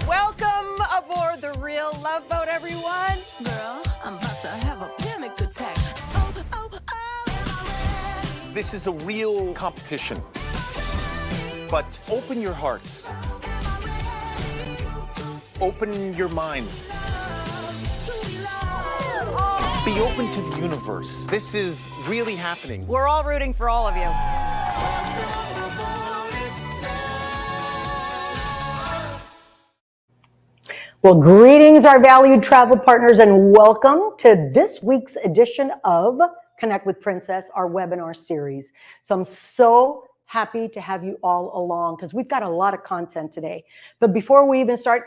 Welcome aboard the Real Love Boat, everyone. Girl, I'm about to have a panic attack. This is a real competition. But open your hearts. Open your minds. Be open to the universe. This is really happening. We're all rooting for all of you. Well, greetings, our valued travel partners, and welcome to this week's edition of Connect with Princess, our webinar series. So I'm so happy to have you all along because we've got a lot of content today. But before we even start,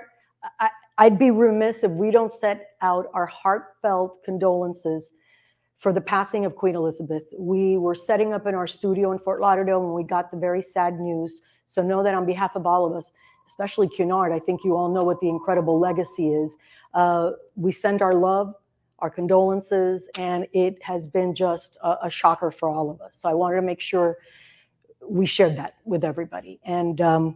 I'd be remiss if we don't set out our heartfelt condolences for the passing of Queen Elizabeth. We were setting up in our studio in Fort Lauderdale when we got the very sad news. So know that on behalf of all of us, especially Cunard, I think you all know what the incredible legacy is. We send our love, our condolences, and it has been just a shocker for all of us. So I wanted to make sure we shared that with everybody. And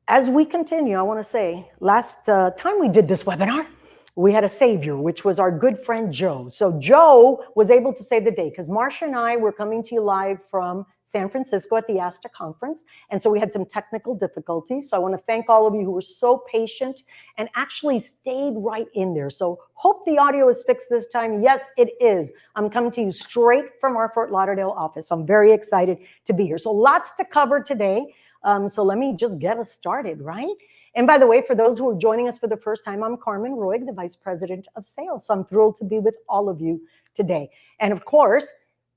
as we continue, I want to say, last time we did this webinar, we had a savior, which was our good friend Joe. So Joe was able to save the day because Marsha and I were coming to you live from San Francisco at the ASTA conference. And so we had some technical difficulties. So I want to thank all of you who were so patient and actually stayed right in there. So hope the audio is fixed this time. Yes, it is. I'm coming to you straight from our Fort Lauderdale office. So I'm very excited to be here. So lots to cover today. So let me just get us started, right? And by the way, for those who are joining us for the first time, I'm Carmen Roig, the Vice President of Sales. So I'm thrilled to be with all of you today. And of course,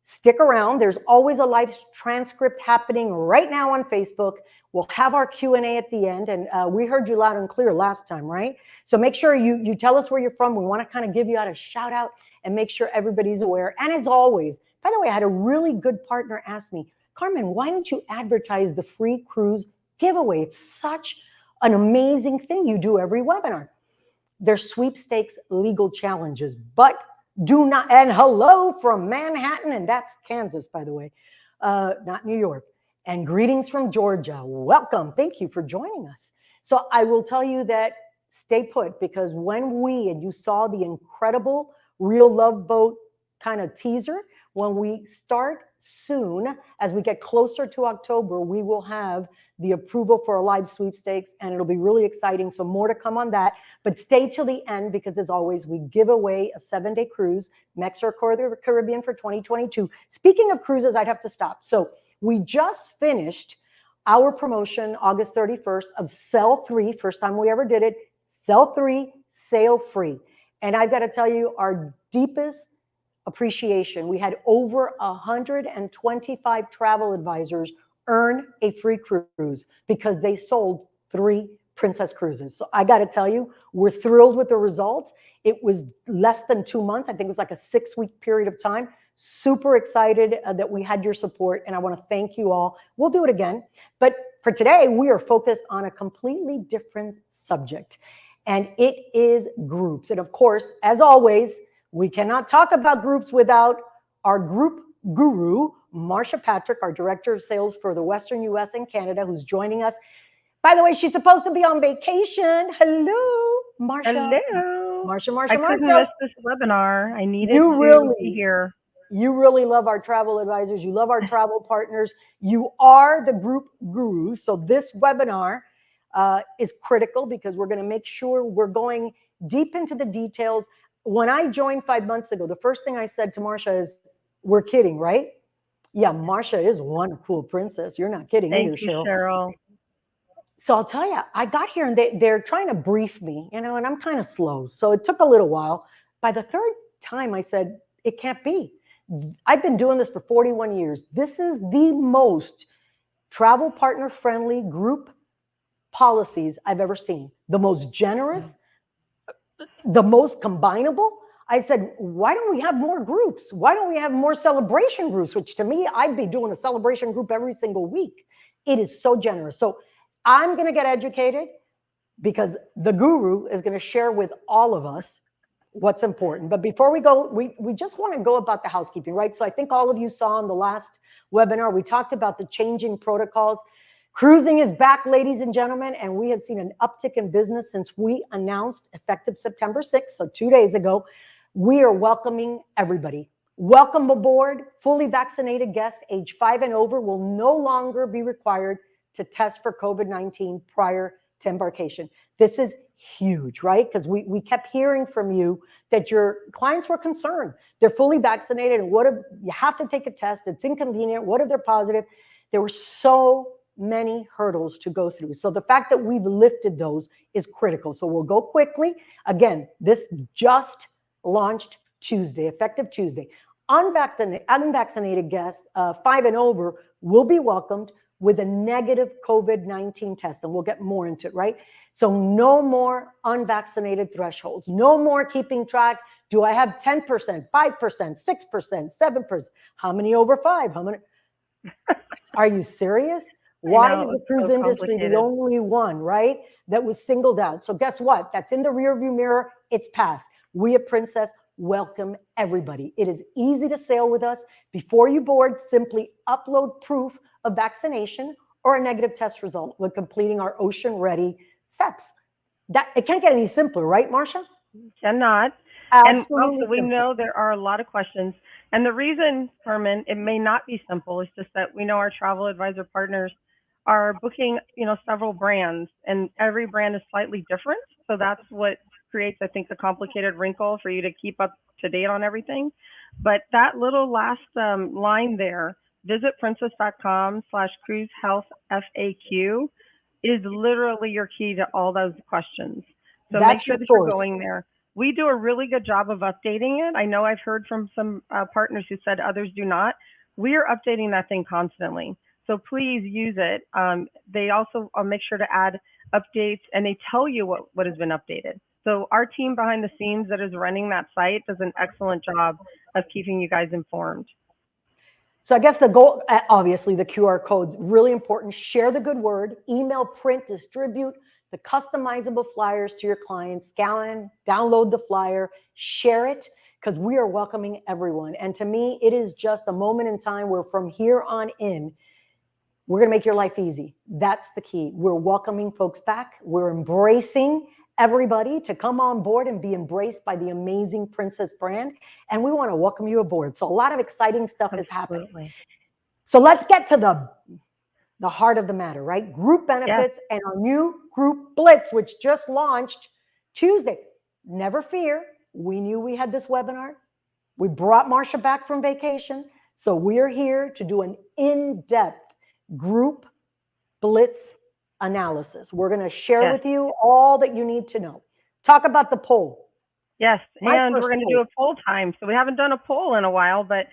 stick around. There's always a live transcript happening right now on Facebook. We'll have our Q&A at the end. And we heard you loud and clear last time, right? So make sure you tell us where you're from. We want to kind of give you out a shout out and make sure everybody's aware. And as always, by the way, I had a really good partner ask me, Carmen, why don't you advertise the free cruise giveaway? It's such an amazing thing you do every webinar. There's sweepstakes legal challenges, but do not, and hello from Manhattan, and that's Kansas, by the way, not New York. And greetings from Georgia. Welcome. Thank you for joining us. So I will tell you that stay put, because when and you saw the incredible Real Love Boat kind of teaser, when we start soon, as we get closer to October, we will have the approval for a live sweepstakes, and it'll be really exciting. So more to come on that, but stay till the end, because as always, we give away a 7-day cruise, Mexico, the Caribbean for 2022. Speaking of cruises, I'd have to stop. So we just finished our promotion August 31st of Sell 3, first time we ever did it, Sell 3, Sail Free. And I've got to tell you, our deepest appreciation. We had over 125 travel advisors earn a free cruise because they sold 3 Princess cruises. So I got to tell you, we're thrilled with the results. It was less than 2 months. I think it was like a 6-week period of time. Super excited that we had your support, and I want to thank you all. We'll do it again. But for today, we are focused on a completely different subject, and it is groups. And of course, as always, we cannot talk about groups without our group guru, Marsha Patrick, our Director of Sales for the Western US and Canada, who's joining us. By the way, she's supposed to be on vacation. Hello, Marsha. Hello. Marsha. I couldn't miss this webinar. I needed to be here. You really love our travel advisors. You love our travel partners. You are the group guru. So this webinar is critical because we're going to make sure we're going deep into the details. When I joined 5 months ago, the first thing I said to Marsha is, we're kidding, right? Yeah, Marsha is one cool princess. You're not kidding either, Thank you, Cheryl. So I'll tell you, I got here and they're trying to brief me, and I'm kind of slow. So it took a little while. By the third time, I said, it can't be. I've been doing this for 41 years. This is the most travel partner friendly group policies I've ever seen. The most generous, the most combinable. I said, why don't we have more groups? Why don't we have more celebration groups? Which to me, I'd be doing a celebration group every single week. It is so generous. So I'm going to get educated because the guru is going to share with all of us what's important. But before we go, we just want to go about the housekeeping, right? So I think all of you saw in the last webinar, we talked about the changing protocols. Cruising is back, ladies and gentlemen, and we have seen an uptick in business since we announced effective September 6th, so 2 days ago. We are welcoming everybody. Welcome aboard. Fully vaccinated guests age 5 and over will no longer be required to test for COVID-19 prior to embarkation. This is huge, right? Because we kept hearing from you that your clients were concerned. They're fully vaccinated, and what if you have to take a test? It's inconvenient. What if they're positive? There were so many hurdles to go through. So the fact that we've lifted those is critical. So we'll go quickly. Again, this just launched Tuesday, effective Tuesday. Unvaccinated guests 5 and over will be welcomed with a negative COVID-19 test, and we'll get more into it, right? So no more unvaccinated thresholds, no more keeping track. Do I have 10%, 5%, 6%, 7%? How many over 5? How many? Are you serious? Why is the cruise industry the only one, right, that was singled out? So guess what? That's in the rearview mirror. It's past. We at Princess welcome everybody. It is easy to sail with us. Before you board, simply upload proof of vaccination or a negative test result when completing our ocean-ready steps. That it can't get any simpler, right, Marcia? Cannot. Absolutely. And also, we know there are a lot of questions. And the reason, Carmen, it may not be simple is just that we know our travel advisor partners are booking, several brands, and every brand is slightly different. So that's what creates, I think, the complicated wrinkle for you to keep up to date on everything. But that little last line there, visit princess.com/cruisehealthfaq, is literally your key to all those questions. So That's make sure that your you're source. going there. We do a really good job of updating it. I know I've heard from some partners who said others do not. We are updating that thing constantly. So please use it. They also make sure to add updates, and they tell you what has been updated. So our team behind the scenes that is running that site does an excellent job of keeping you guys informed. So I guess the goal, obviously the QR code's really important. Share the good word, email, print, distribute the customizable flyers to your clients, scan, download the flyer, share it, because we are welcoming everyone. And to me, it is just a moment in time where from here on in, we're going to make your life easy. That's the key. We're welcoming folks back. We're embracing everybody to come on board and be embraced by the amazing Princess brand. And we want to welcome you aboard. So a lot of exciting stuff is happening. So let's get to the heart of the matter, right? Group benefits and our new Group Blitz, which just launched Tuesday. Never fear. We knew we had this webinar. We brought Marcia back from vacation. So we are here to do an in-depth Group Blitz analysis. We're going to share with you all that you need to know. Talk about the poll. Yes, and we're going to do a poll time. So we haven't done a poll in a while, but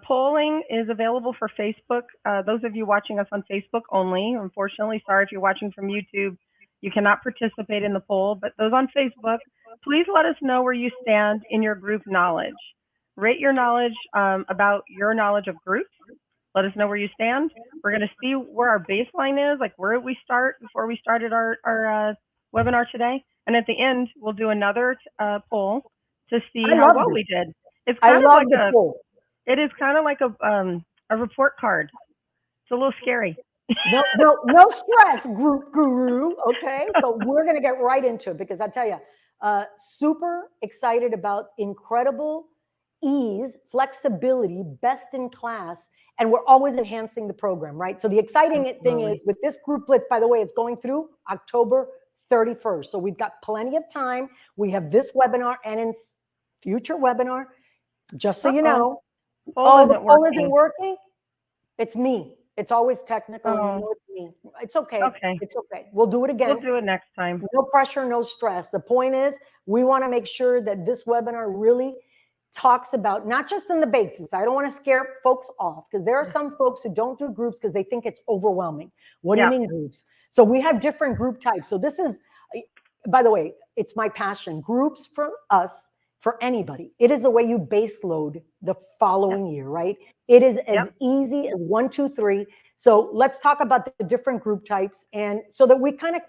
polling is available for Facebook. Those of you watching us on Facebook only, unfortunately, sorry if you're watching from YouTube, you cannot participate in the poll, but those on Facebook, please let us know where you stand in your group knowledge. Rate your knowledge about your knowledge of groups. Let us know where you stand. We're going to see where our baseline is, like where did we start before we started our webinar today. And at the end, we'll do another poll to see how well we did. It's kind of like a poll. It is kind of like a report card. It's a little scary. No stress, group guru. Okay, so we're going to get right into it because I tell you, super excited about incredible ease, flexibility, best in class, and we're always enhancing the program, right? So the exciting thing is with this Group Blitz, by the way, it's going through October 31st. So we've got plenty of time. We have this webinar and in future webinar, just so you know, the poll isn't working. It's me. It's always technical. You know it's me. It's okay. It's okay. We'll do it again. We'll do it next time. No pressure, no stress. The point is we want to make sure that this webinar really talks about not just in the basics. I don't want to scare folks off because there are some folks who don't do groups because they think it's overwhelming. What do you mean groups? So we have different group types. So this is, by the way, it's my passion. Groups for us, for anybody, it is a way you base load the following year, right? It is as easy as 1, 2, 3. So let's talk about the different group types. And so that we kind of,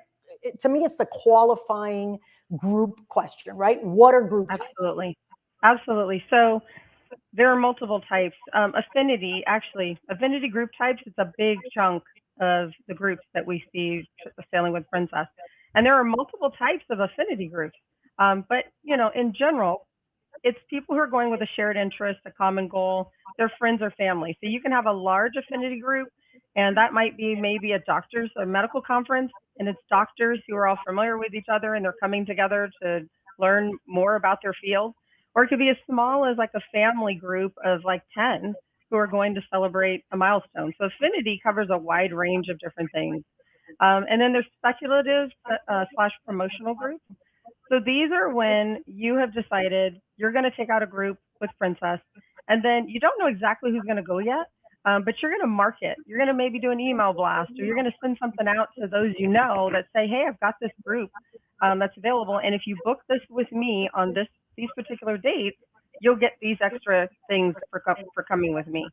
to me, it's the qualifying group question, right? What are group types? Absolutely. So there are multiple types. Affinity group types, it's a big chunk of the groups that we see sailing with Princess. And there are multiple types of affinity groups. But, in general, it's people who are going with a shared interest, a common goal, their friends or family. So you can have a large affinity group, and that might be maybe a medical conference, and it's doctors who are all familiar with each other and they're coming together to learn more about their field. Or it could be as small as like a family group of like 10 who are going to celebrate a milestone. So affinity covers a wide range of different things. And then there's speculative / promotional groups. So these are when you have decided you're going to take out a group with Princess, and then you don't know exactly who's going to go yet, but you're going to market. You're going to maybe do an email blast, or you're going to send something out to those that say, hey, I've got this group that's available, and if you book this with me on these particular dates, you'll get these extra things for coming with me.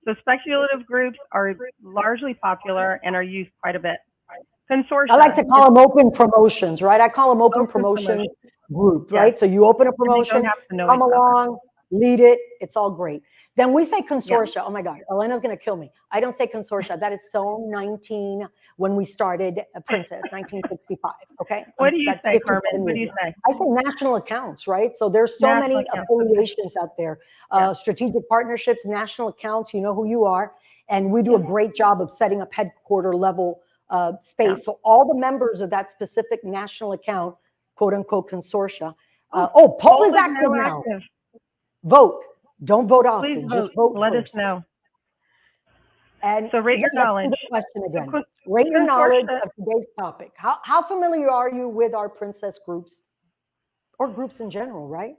So speculative groups are largely popular and are used quite a bit. Consortia. I like to call them open promotions, right? I call them open promotions group, right? So you open a promotion, come along, lead it. It's all great. Then we say consortia. Oh my God, Elena's going to kill me. I don't say consortia. That is so 19 when we started Princess, 1965. Okay. What do you say, Carmen? What do you say? I say national accounts, right? So there's so many affiliations out there, strategic partnerships, national accounts. You know who you are, and we do a great job of setting up headquarter level space. So all the members of that specific national account, quote unquote consortia. Poll is active now. Vote. Don't vote often. Please just vote. Let first. us know. And so rate your knowledge. The question again. Rate your knowledge of today's topic. How familiar are you with our Princess groups, or groups in general, right?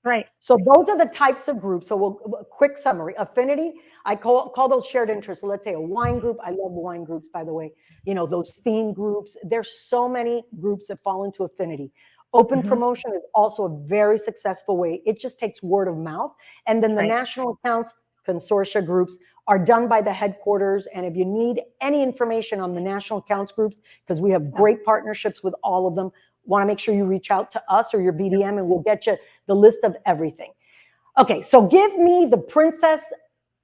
Right. So those are the types of groups. So a quick summary. Affinity, I call those shared interests. So let's say a wine group. I love wine groups, by the way. Those theme groups. There's so many groups that fall into affinity. Open promotion is also a very successful way. It just takes word of mouth. And then the national accounts, consortia groups are done by the headquarters. And if you need any information on the national accounts groups, because we have great partnerships with all of them, want to make sure you reach out to us or your BDM, and we'll get you the list of everything. Okay, so give me the Princess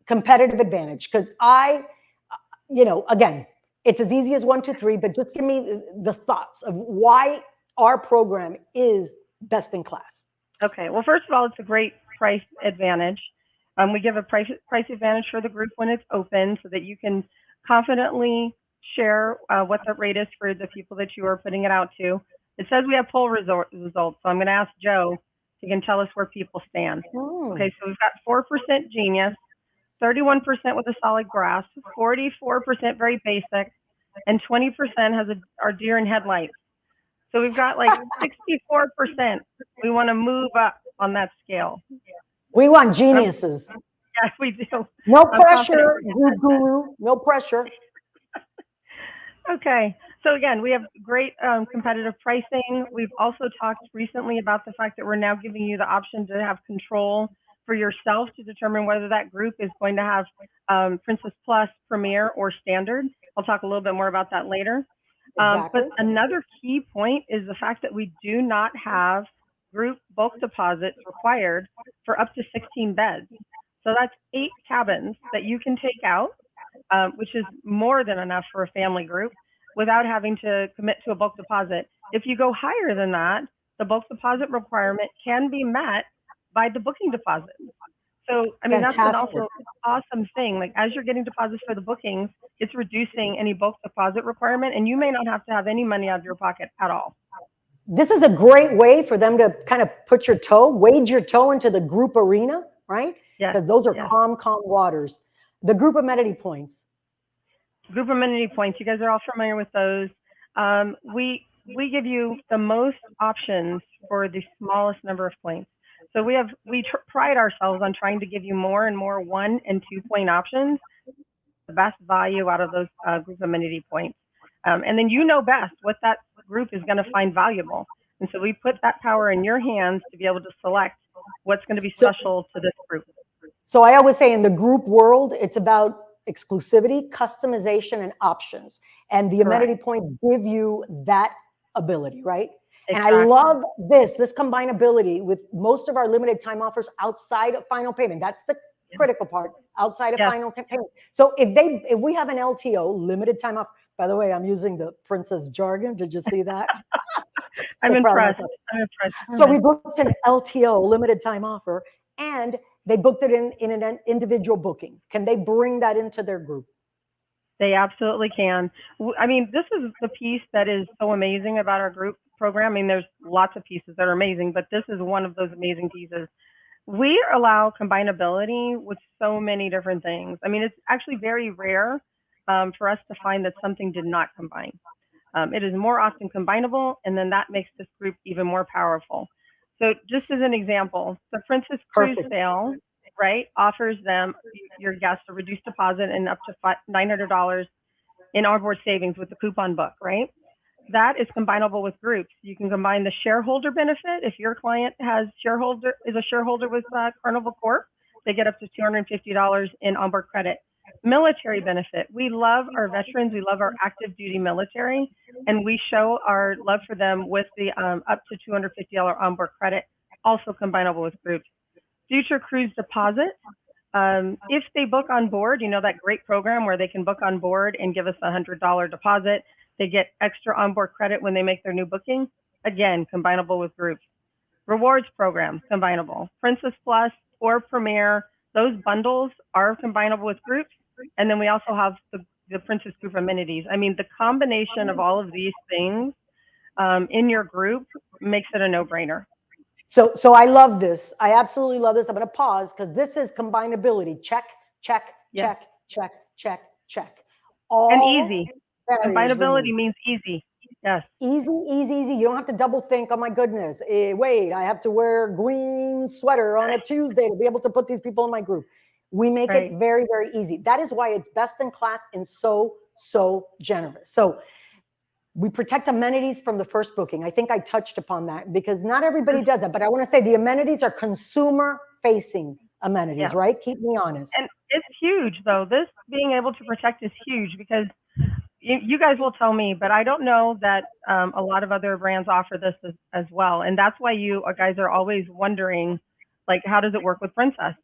competitive advantage, because again, it's as easy as 1, 2, 3, but just give me the thoughts of why our program is best in class. Okay, well, first of all, it's a great price advantage. We give a price advantage for the group when it's open, so that you can confidently share what the rate is for the people that you are putting it out to. It says we have poll results, so I'm going to ask Joe if he can tell us where people stand. Okay, so we've got 4% genius, 31% with a solid grasp, 44% very basic, and 20% are deer in headlights. So we've got like 64%. We want to move up on that scale. We want geniuses. Yes, we do. No pressure, guru. No pressure. Okay. So again, we have great competitive pricing. We've also talked recently about the fact that we're now giving you the option to have control for yourself to determine whether that group is going to have Princess Plus, Premier, or Standard. I'll talk a little bit more about that later. But another key point is the fact that we do not have group bulk deposits required for up to 16 beds. So that's 8 cabins that you can take out, which is more than enough for a family group, without having to commit to a bulk deposit. If you go higher than that, the bulk deposit requirement can be met by the booking deposit. So, I mean, that's also an awesome thing. Like, as you're getting deposits for the bookings, it's reducing any bulk deposit requirement, and you may not have to have any money out of your pocket at all. This is a great way for them to kind of wade your toe into the group arena, right? Yes. Because those are calm waters. The group amenity points. Group amenity points, you guys are all familiar with those. We give you the most options for the smallest number of points. So we pride ourselves on trying to give you more and more 1- and 2-point options, the best value out of those group amenity points. And then you know best what that group is going to find valuable. And so we put that power in your hands to be able to select what's going to be special to this group. So I always say in the group world, it's about exclusivity, customization, and options. And the amenity points give you that ability, right? Exactly. And I love this combinability with most of our limited time offers outside of final payment. That's critical part, outside of Yeah. final payment. So if we have an LTO, limited time off, by the way, I'm using the princess jargon. Did you see that? I'm So proud of impressed. myself. I'm impressed. So we booked an LTO, limited time offer, and they booked it in an individual booking. Can they bring that into their group? They absolutely can. I mean, this is the piece that is so amazing about our group program. I mean, there's lots of pieces that are amazing, but this is one of those amazing pieces. We allow combinability with so many different things. I mean, it's actually very rare for us to find that something did not combine. It is more often combinable, and then that makes this group even more powerful. So just as an example, the Princess Cruise Perfect. sale, right, offers them, your guests, a reduced deposit and up to $900 in onboard savings with the coupon book, right? That is combinable with groups. You can combine the shareholder benefit. If your client is a shareholder with Carnival Corp, they get up to $250 in onboard credit. Military benefit. We love our veterans. We love our active duty military, and we show our love for them with the up to $250 onboard credit, also combinable with groups. Future cruise deposit. If they book on board, you know, that great program where they can book on board and give us a $100 deposit. They get extra onboard credit when they make their new booking. Again, combinable with groups. Rewards program, combinable. Princess Plus or Premier, those bundles are combinable with groups. And then we also have the Princess Group amenities. I mean, the combination of all of these things in your group makes it a no-brainer. So I love this. I absolutely love this. I'm going to pause because this is combinability. Check, check, Yeah. check, check, check, check. And easy. barriers Combinability removed. means easy. Yes. Easy, easy, easy. You don't have to double think. Oh my goodness. Wait, I have to wear a green sweater on a Tuesday to be able to put these people in my group. We make Right. it very, very easy. That is why it's best in class and so generous. So we protect amenities from the first booking. I think I touched upon that because not everybody does that. But I want to say the amenities are consumer facing amenities, Yeah. right? Keep me honest. And it's huge, though. This being able to protect is huge because you guys will tell me, but I don't know that a lot of other brands offer this as well. And that's why you guys are always wondering, like, how does it work with Princess?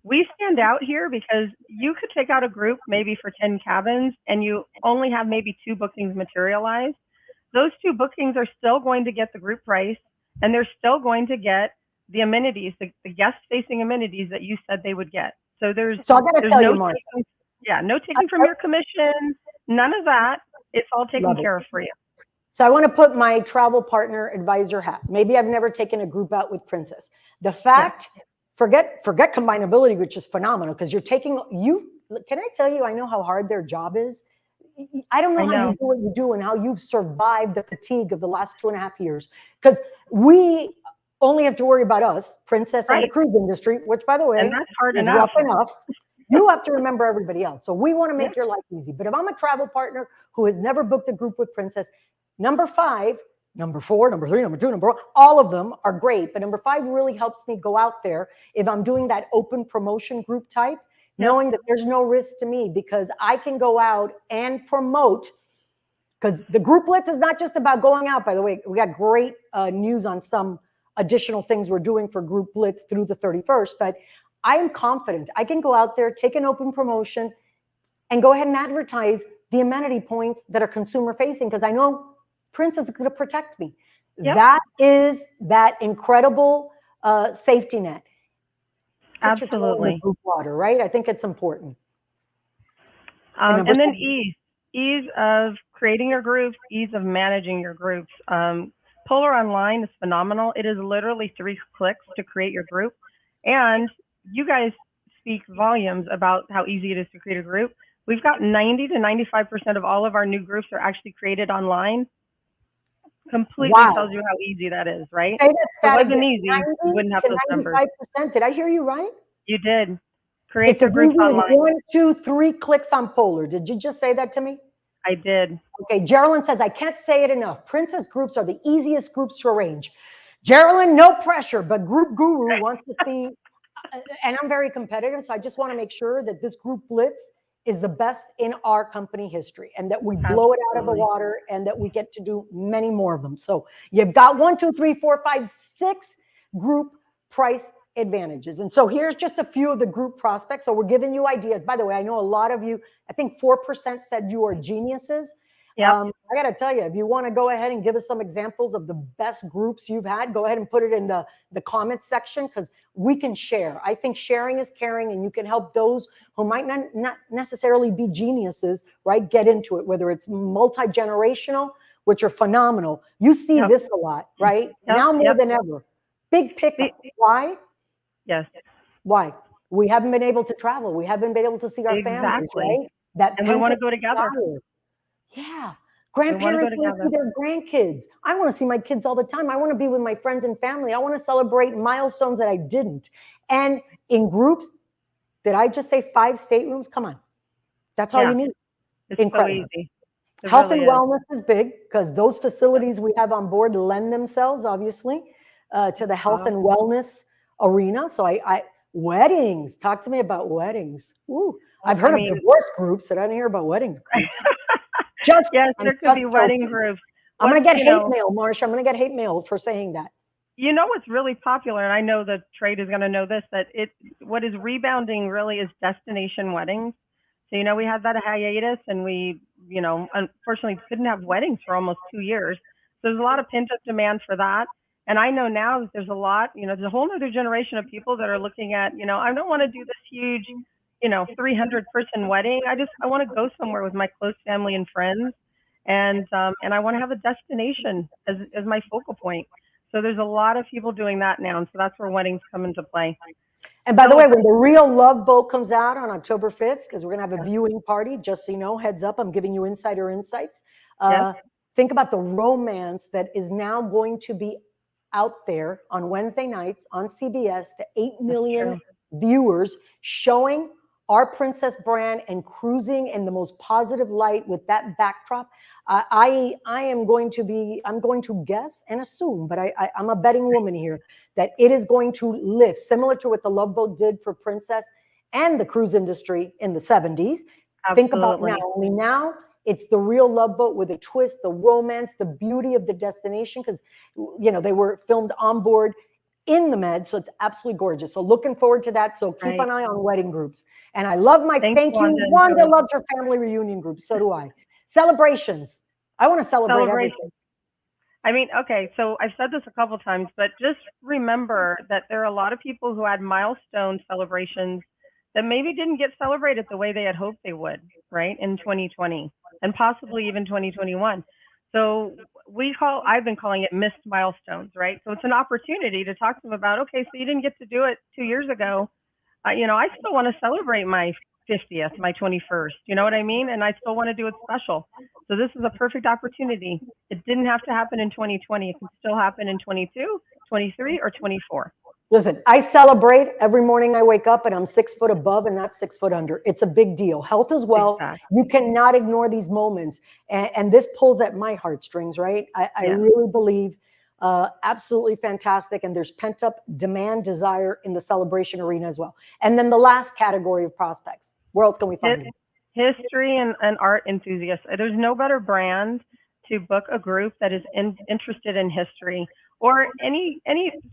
We stand out here because you could take out a group maybe for 10 cabins and you only have maybe 2 bookings materialize. Those 2 bookings are still going to get the group price and they're still going to get the amenities, the guest-facing amenities that you said they would get. So So I got to tell no you, Mark. no taking from your commission, none of that. It's all taken Love it. care of for you. So I want to put my travel partner advisor hat. Maybe I've never taken a group out with Princess. The fact, forget combinability, which is phenomenal because you're taking can I tell you, I know how hard their job is. I don't know how you do what you do and how you've survived the fatigue of the last 2.5 years. Because we only have to worry about us, Princess, and the cruise industry, which, by the way, and that's hard is enough. rough enough. You have to remember everybody else. So we want to make your life easy. But if I'm a travel partner who has never booked a group with Princess, number 5, number 4, number 3, number 2, number 1, all of them are great. But number 5 really helps me go out there if I'm doing that open promotion group type, knowing that there's no risk to me because I can go out and promote. Because the Group Blitz is not just about going out, by the way. We got great news on some additional things we're doing for Group Blitz through the 31st. But I am confident I can go out there, take an open promotion, and go ahead and advertise the amenity points that are consumer facing because I know Princess is going to protect me. Yep. That is that incredible safety net. Put your toe in the Absolutely. group water, right? I think it's important. And then ease of creating your groups, ease of managing your groups. Polar Online is phenomenal. It is literally 3 clicks to create your group. And you guys speak volumes about how easy it is to create a group. We've got 90 to 95% of all of our new groups are actually created online. Completely tells you how easy that is, right? Say that stat if it wasn't again. easy, we wouldn't have those numbers. 95%. Did I hear you right? You did. Create It's your groups easy as online. 1, 2, 3 clicks on Polar. Did you just say that to me? I did. Okay, Geraldine says, I can't say it enough. Princess groups are the easiest groups to arrange. Geraldine, no pressure, but Group Guru wants to see, and I'm very competitive, so I just want to make sure that this Group Blitz is the best in our company history and that we blow it out of the water and that we get to do many more of them. So you've got 1, 2, 3, 4, 5, 6 group price advantages. And so here's just a few of the group prospects. So we're giving you ideas. By the way, I know a lot of you, I think 4% said you are geniuses. Yeah. I got to tell you, if you want to go ahead and give us some examples of the best groups you've had, go ahead and put it in the comments section, because we can share. I think sharing is caring, and you can help those who might not necessarily be geniuses, right, get into it, whether it's multi-generational, which are phenomenal. You see this a lot, right? Now more than ever. Big pickup. Why? Yes. Why? We haven't been able to travel. We haven't been able to see our families, right? And we want to go together. Yeah. Grandparents want to see their grandkids. I want to see my kids all the time. I want to be with my friends and family. I want to celebrate milestones that I didn't. And in groups, did I just say 5 staterooms? Come on. That's all you need. It's incredible. So easy. Health and wellness is big, because those facilities we have on board lend themselves, obviously, to the health and wellness arena. So weddings, talk to me about weddings. Ooh, I've heard of divorce groups, but I didn't hear about weddings groups. Yes, there could be wedding groups. I'm going to get hate mail, Marsha. I'm going to get hate mail for saying that. You know what's really popular, and I know the trade is going to know this, that what is rebounding really is destination weddings. So, we had that hiatus, and we, unfortunately couldn't have weddings for almost 2 years. So there's a lot of pent-up demand for that. And I know now that there's a lot, there's a whole other generation of people that are looking at, I don't want to do this huge 300-person wedding. I want to go somewhere with my close family and friends, and I want to have a destination as my focal point. So there's a lot of people doing that now, and so that's where weddings come into play. And by the way, when the real Love Boat comes out on October 5th, because we're going to have a viewing party, just so you know, heads up, I'm giving you insider insights. Think about the romance that is now going to be out there on Wednesday nights on CBS to 8 million viewers, showing our Princess brand and cruising in the most positive light with that backdrop. I'm going to guess and assume, but I'm a betting woman here, that it is going to lift, similar to what the Love Boat did for Princess and the cruise industry in the 70s. Absolutely. Think about now, only now it's the real Love Boat with a twist, the romance, the beauty of the destination, because, they were filmed on board in the Med, so it's absolutely gorgeous. So looking forward to that. So keep an eye on wedding groups. And I love my thank you. Wanda loves her family reunion group. So do I. Celebrations. I want to celebrate everything. I mean, okay, so I've said this a couple times, but just remember that there are a lot of people who had milestone celebrations that maybe didn't get celebrated the way they had hoped they would, right, in 2020 and possibly even 2021. So I've been calling it missed milestones, right? So it's an opportunity to talk to them about, okay, so you didn't get to do it 2 years ago. I still want to celebrate my 50th, my 21st, you know what I mean? And I still want to do it special. So this is a perfect opportunity. It didn't have to happen in 2020. It can still happen in 22, 23, or 24. Listen, I celebrate every morning I wake up and I'm 6 foot above and not 6 foot under. It's a big deal. Health as well. Exactly. You cannot ignore these moments. And this pulls at my heartstrings, right? I really believe absolutely fantastic. And there's pent up demand, desire in the celebration arena as well. And then the last category of prospects. Where else can we find it? History and art enthusiasts. There's no better brand to book a group that is interested in history or any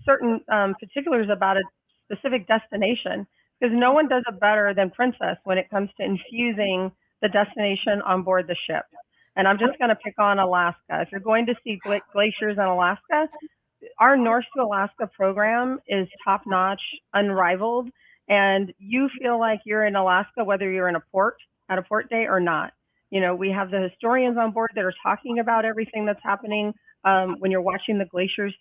certain particulars about a specific destination, because no one does it better than Princess when it comes to infusing the destination on board the ship. And I'm just going to pick on Alaska. If you're going to see glaciers in Alaska, our North to Alaska program is top-notch, unrivaled, and you feel like you're in Alaska whether you're in at a port day or not. We have the historians on board that are talking about everything that's happening when you're watching the glaciers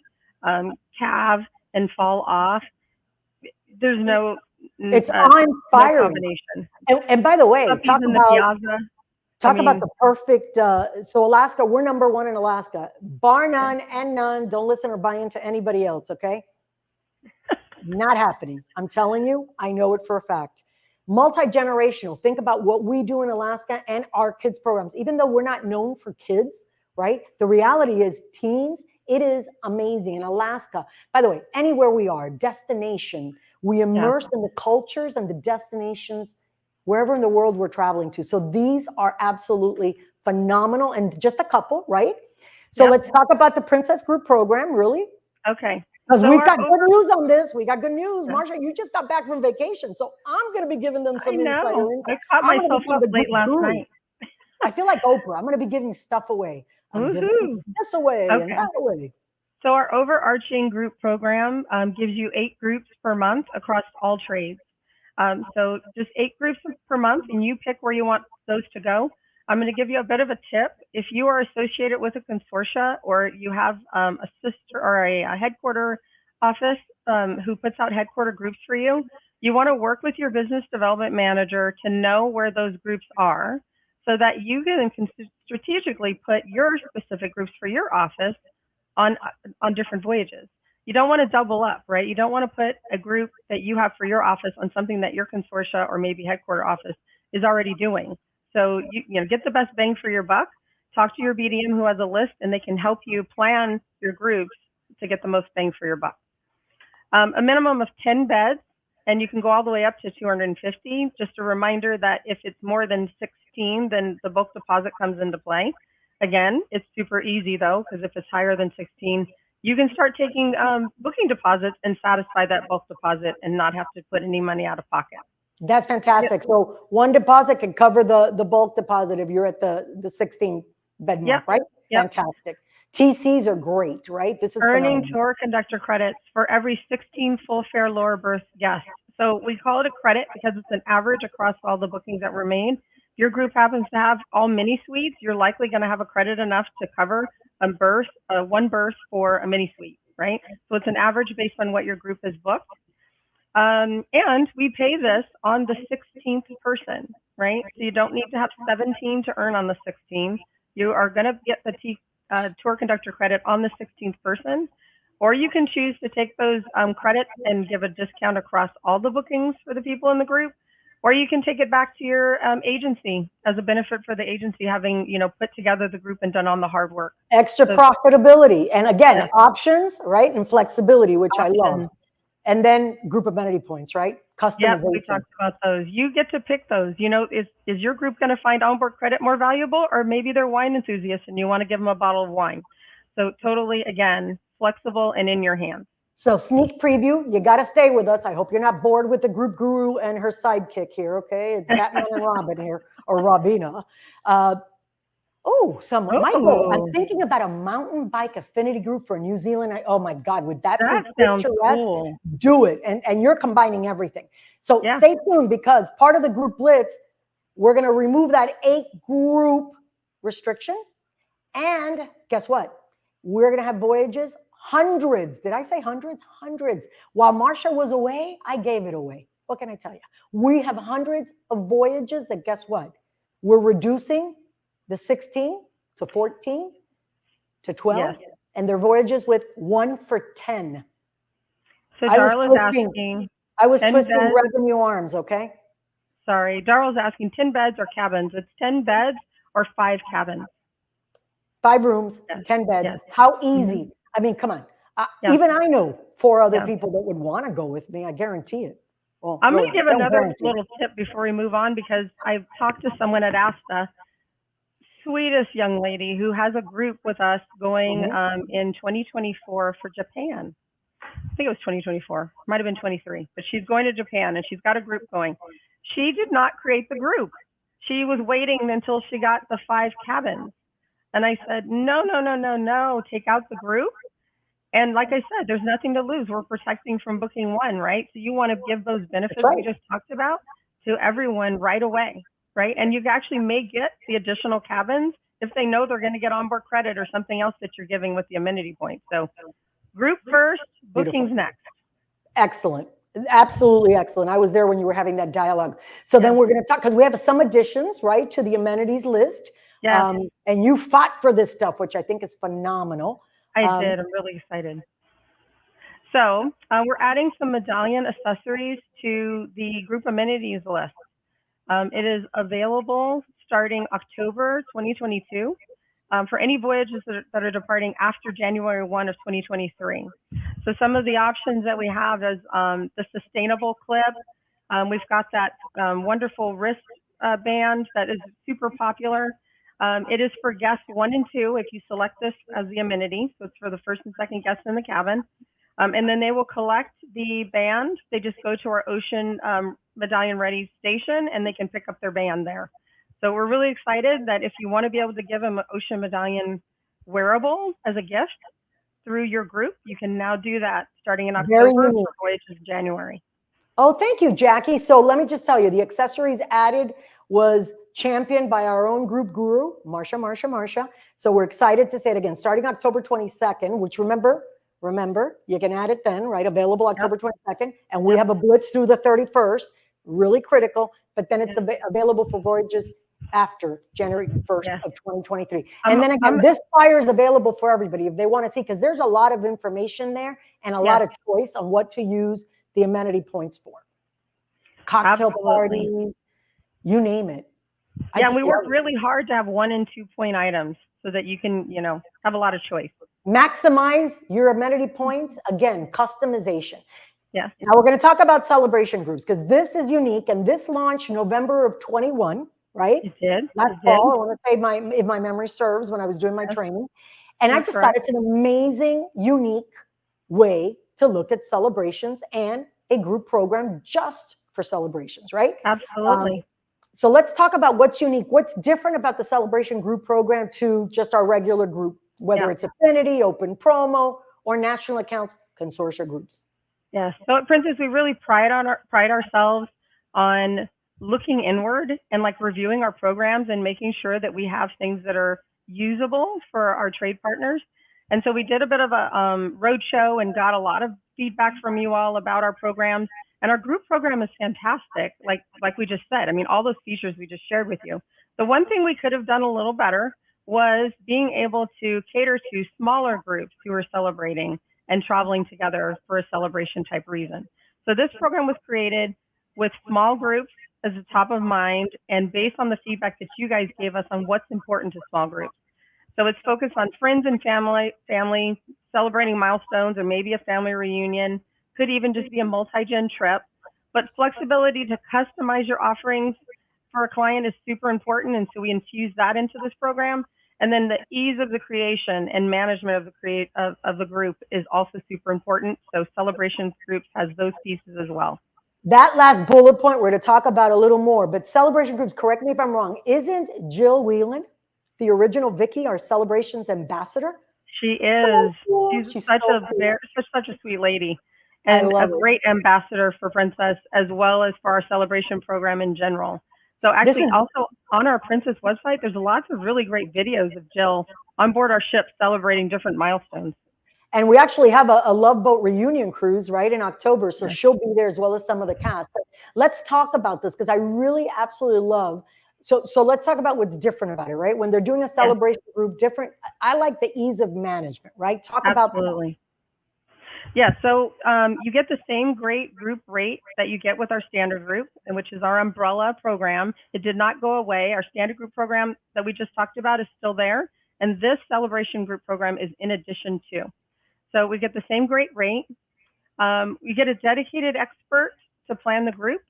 calve and fall off. There's it's awe-inspiring. No combination. And by the way, talk about the perfect, so Alaska, we're number 1 in Alaska, bar none and none. Don't listen or buy into anybody else, okay? Not happening. I'm telling you, I know it for a fact. Multi-generational. Think about what we do in Alaska and our kids programs. Even though we're not known for kids, right? The reality is teens, it is amazing. In Alaska, by the way, anywhere we are, destination, we immerse in the cultures and the destinations wherever in the world we're traveling to. So these are absolutely phenomenal, and just a couple, right? So let's talk about the Princess Group program, really. Okay. Because So we've got good news on this. We got good news. Marsha, you just got back from vacation. So I'm going to be giving them some I know. insight. I caught I'm gonna myself become up the late good last guru. night. I feel like Oprah. I'm going to be giving stuff away. I'm giving Woohoo. this away and Okay. that away. So our overarching group program gives you 8 groups per month across all trades. So just 8 groups per month, and you pick where you want those to go. I'm going to give you a bit of a tip. If you are associated with a consortia or you have a sister or a headquarter office who puts out headquarter groups for you, you want to work with your business development manager to know where those groups are so that you can strategically put your specific groups for your office on different voyages. You don't want to double up, right? You don't want to put a group that you have for your office on something that your consortia or maybe headquarter office is already doing. So you know, get the best bang for your buck. Talk to your BDM who has a list, and they can help you plan your groups to get the most bang for your buck. A minimum of 10 beds, and you can go all the way up to 250. Just a reminder that if it's more than 16, then the bulk deposit comes into play. Again, it's super easy though, because if it's higher than 16, you can start taking booking deposits and satisfy that bulk deposit and not have to put any money out of pocket. That's fantastic. Yep. So one deposit can cover the bulk deposit if you're at the 16 bed mark, yep. Right? Yep. Fantastic. TCs are great, right? This is earning phenomenal. tour conductor credits for every 16 full fare lower berth guests. So we call it a credit because it's an average across all the bookings that were made. If your group happens to have all mini suites, you're likely going to have a credit enough to cover a berth, one berth for a mini suite, right? So it's an average based on what your group is booked. And we pay this on the 16th person, right? So you don't need to have 17 to earn on the 16th. You are going to get the tour conductor credit on the 16th person, or you can choose to take those credits and give a discount across all the bookings for the people in the group, or you can take it back to your agency as a benefit for the agency having, you know, put together the group and done all the hard work. Extra profitability. And again, options, right? And flexibility, which I love. And then group amenity points, right? Customization. Yes, we talked about those. You get to pick those. You know, is your group going to find onboard credit more valuable, or maybe they're wine enthusiasts and you want to give them a bottle of wine? So totally, again, flexible and in your hands. So sneak preview, you got to stay with us. I hope you're not bored with the group guru and her sidekick here, okay? It's Batman and Robin here, or Robina. I'm thinking about a mountain bike affinity group for New Zealand. Oh my God, would that be picturesque? Cool. Do it. And you're combining everything. So stay tuned, because part of the Group Blitz, we're going to remove that 8 group restriction. And guess what? We're going to have voyages, hundreds. Did I say hundreds? Hundreds. While Marsha was away, I gave it away. What can I tell you? We have hundreds of voyages that, guess what? We're reducing the 16 to 14 to 12, and their voyages with 1 for 10. So Darla's asking. I was twisting revenue arms, okay? Sorry, Darla's asking 10 beds or cabins. It's 10 beds or 5 cabins. 5 rooms, 10 beds. Yes. How easy. I mean, come on. Even I know 4 other people that would want to go with me. I guarantee it. Well, I'm going to give another little tip before we move on, because I talked to someone at ASTA, sweetest young lady who has a group with us going in 2024 for Japan. I think it was 2024, might have been 23, but she's going to Japan and she's got a group going. She did not create the group. She was waiting until she got the 5 cabins. And I said, no, take out the group. And like I said, there's nothing to lose. We're protecting from booking 1, right? So you want to give those benefits we just talked about to everyone right away. Right. And you actually may get the additional cabins if they know they're going to get onboard credit or something else that you're giving with the amenity points. So group first, bookings next. Excellent. Absolutely excellent. I was there when you were having that dialogue. So then we're going to talk, because we have some additions, right, to the amenities list. Yeah. And you fought for this stuff, which I think is phenomenal. I did. I'm really excited. So we're adding some medallion accessories to the group amenities list. It is available starting October 2022 for any voyages that are departing after January 1 of 2023. So some of the options that we have is the sustainable clip. We've got that wonderful wrist band that is super popular. It is for guests 1 and 2 if you select this as the amenity. So it's for the first and second guests in the cabin. And then they will collect the band. They just go to our Ocean Medallion Ready station and they can pick up their band there. So we're really excited that if you want to be able to give them an Ocean Medallion wearable as a gift through your group, you can now do that starting in Very October unique. for voyages January. Oh, thank you, Jackie. So let me just tell you, the accessories added was championed by our own group guru, Marsha. So we're excited to say it again, starting October 22nd, which remember, you can add it then, right? Available October 22nd. And we have a blitz through the 31st, really critical, but then it's available for voyages after January 1st of 2023. And then again, this flyer is available for everybody if they want to see, because there's a lot of information there and a lot of choice on what to use the amenity points for. Cocktail party, you name it. Yeah, and we work really hard to have 1 and 2 point items so that you can, have a lot of choice. Maximize your amenity points. Again, customization. Yeah. Now we're going to talk about celebration groups because this is unique, and this launched November of 21, right? It did. Last fall. I want to say if my memory serves, when I was doing my training, and I just thought it's an amazing, unique way to look at celebrations and a group program just for celebrations, right? Absolutely. So let's talk about what's unique, what's different about the celebration group program to just our regular group, whether it's affinity, open promo, or national accounts, consortia groups. Yes. So at Princess, we really pride ourselves on looking inward and like reviewing our programs and making sure that we have things that are usable for our trade partners. And so we did a bit of a roadshow and got a lot of feedback from you all about our programs. And our group program is fantastic, like we just said. I mean, all those features we just shared with you. The one thing we could have done a little better was being able to cater to smaller groups who are celebrating and traveling together for a celebration type reason. So this program was created with small groups as the top of mind and based on the feedback that you guys gave us on what's important to small groups. So it's focused on friends and family celebrating milestones or maybe a family reunion, could even just be a multi-gen trip, but flexibility to customize your offerings for a client is super important. And so we infuse that into this program. And then the ease of the creation and management of the group is also super important. So celebrations groups has those pieces as well. That last bullet point we're to talk about a little more, but celebration groups, correct me if I'm wrong, isn't Jill Whelan the original Vicky, our celebrations ambassador? She is. She's such a sweet lady and a great ambassador for Princess as well as for our celebration program in general. So actually also on our Princess website, there's lots of really great videos of Jill on board our ship celebrating different milestones. And we actually have a Love Boat reunion cruise, right, in October. So she'll be there as well as some of the cast. But let's talk about this because I really absolutely love. So let's talk about what's different about it, right? When they're doing a celebration group, different. I like the ease of management, right? Talk about that. Yeah, so you get the same great group rate that you get with our standard group, which is our umbrella program. It did not go away. Our standard group program that we just talked about is still there. And this celebration group program is in addition to. So we get the same great rate. We get a dedicated expert to plan the group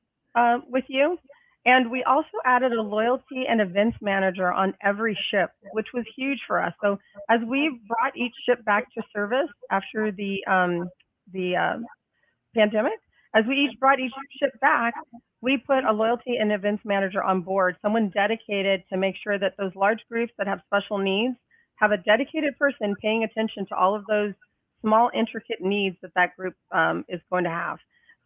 with you. And we also added a loyalty and events manager on every ship, which was huge for us. So as we brought each ship back to service after the pandemic, as we each brought each ship back, we put a loyalty and events manager on board, someone dedicated to make sure that those large groups that have special needs have a dedicated person paying attention to all of those small, intricate needs that group is going to have.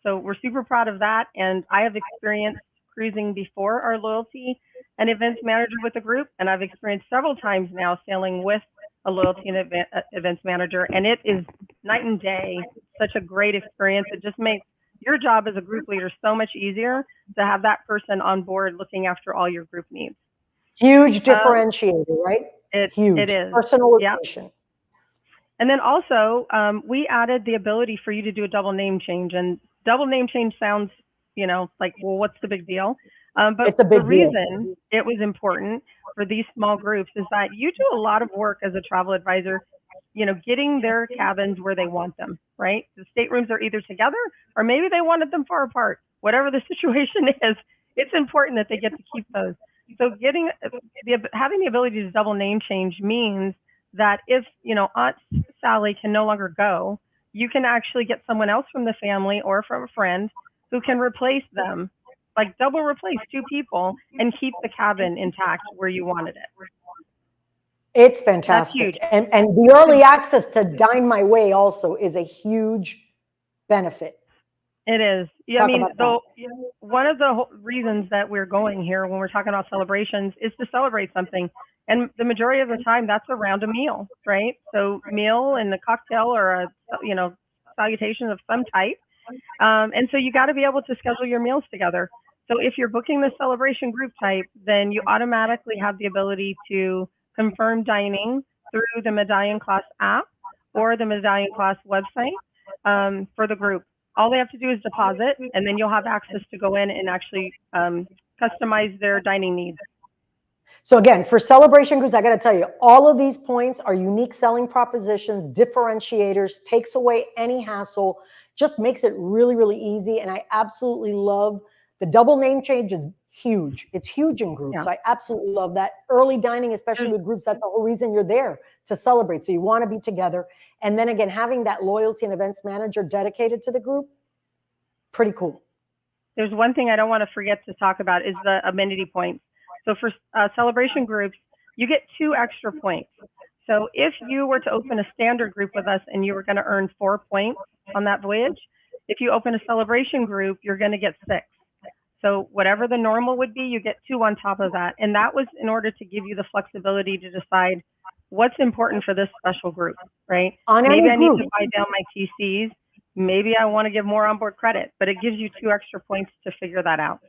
So we're super proud of that. And I have experienced cruising before our loyalty and events manager with a group, and I've experienced several times now sailing with a loyalty and events manager, and it is night and day. Such a great experience. It just makes your job as a group leader so much easier to have that person on board looking after all your group needs. Huge differentiator, right? Huge. It is. Personalization. Yep. And then also, we added the ability for you to do a double name change, and double name change sounds like, well, what's the big deal? But the reason it was important for these small groups is that you do a lot of work as a travel advisor, getting their cabins where they want them, right? The staterooms are either together or maybe they wanted them far apart. Whatever the situation is, it's important that they get to keep those. So having the ability to double name change means that if, Aunt Sally can no longer go, you can actually get someone else from the family or from a friend who can replace them, like double replace 2 people and keep the cabin intact where you wanted it. It's That's fantastic. huge. And the early access to Dine My Way also is a huge benefit. It is. Yeah, I Talk mean, about though, one of the reasons that we're going here when we're talking about celebrations is to celebrate something. And the majority of the time, that's around a meal, right? So meal and a cocktail or a, salutation of some type. And so you got to be able to schedule your meals together. So if you're booking the celebration group type, then you automatically have the ability to confirm dining through the Medallion Class app or the Medallion Class website for the group. All they have to do is deposit, and then you'll have access to go in and actually customize their dining needs. So again, for celebration groups, I got to tell you, all of these points are unique selling propositions, differentiators, takes away any hassle, just makes it really, really easy. And I absolutely love the double name change is huge. It's huge in groups. Yeah. I absolutely love that. Early dining, especially with groups, that's the whole reason you're there, to celebrate. So you want to be together. And then again, having that loyalty and events manager dedicated to the group, pretty cool. There's one thing I don't want to forget to talk about is the amenity points. So for celebration groups, you get 2 extra points. So if you were to open a standard group with us and you were going to earn 4 points on that voyage, if you open a celebration group, you're going to get 6. So whatever the normal would be, you get 2 on top of that. And that was in order to give you the flexibility to decide what's important for this special group, right? Maybe I need to buy down my TCs. Maybe I want to give more onboard credit, but it gives you 2 extra points to figure that out.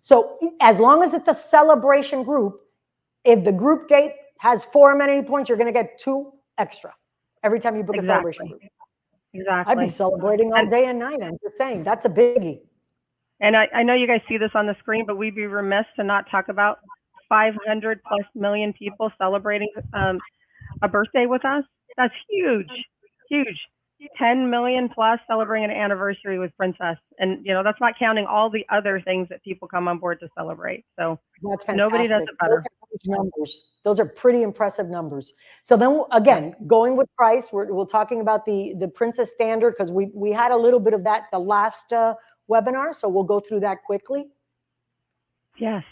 So as long as it's a celebration group, if the group date has 4 amenity points, you're going to get 2 extra every time you book a celebration group. Exactly. I'd be celebrating all day and night. I'm just saying, that's a biggie. And I know you guys see this on the screen, but we'd be remiss to not talk about 500 plus million people celebrating a birthday with us. That's huge, huge. 10 million plus celebrating an anniversary with Princess. And, that's not counting all the other things that people come on board to celebrate. So that's fantastic. Nobody does it better. Those are pretty impressive numbers. So then again, going with price, we're talking about the Princess Standard because we had a little bit of that the last webinar. So we'll go through that quickly. Yes.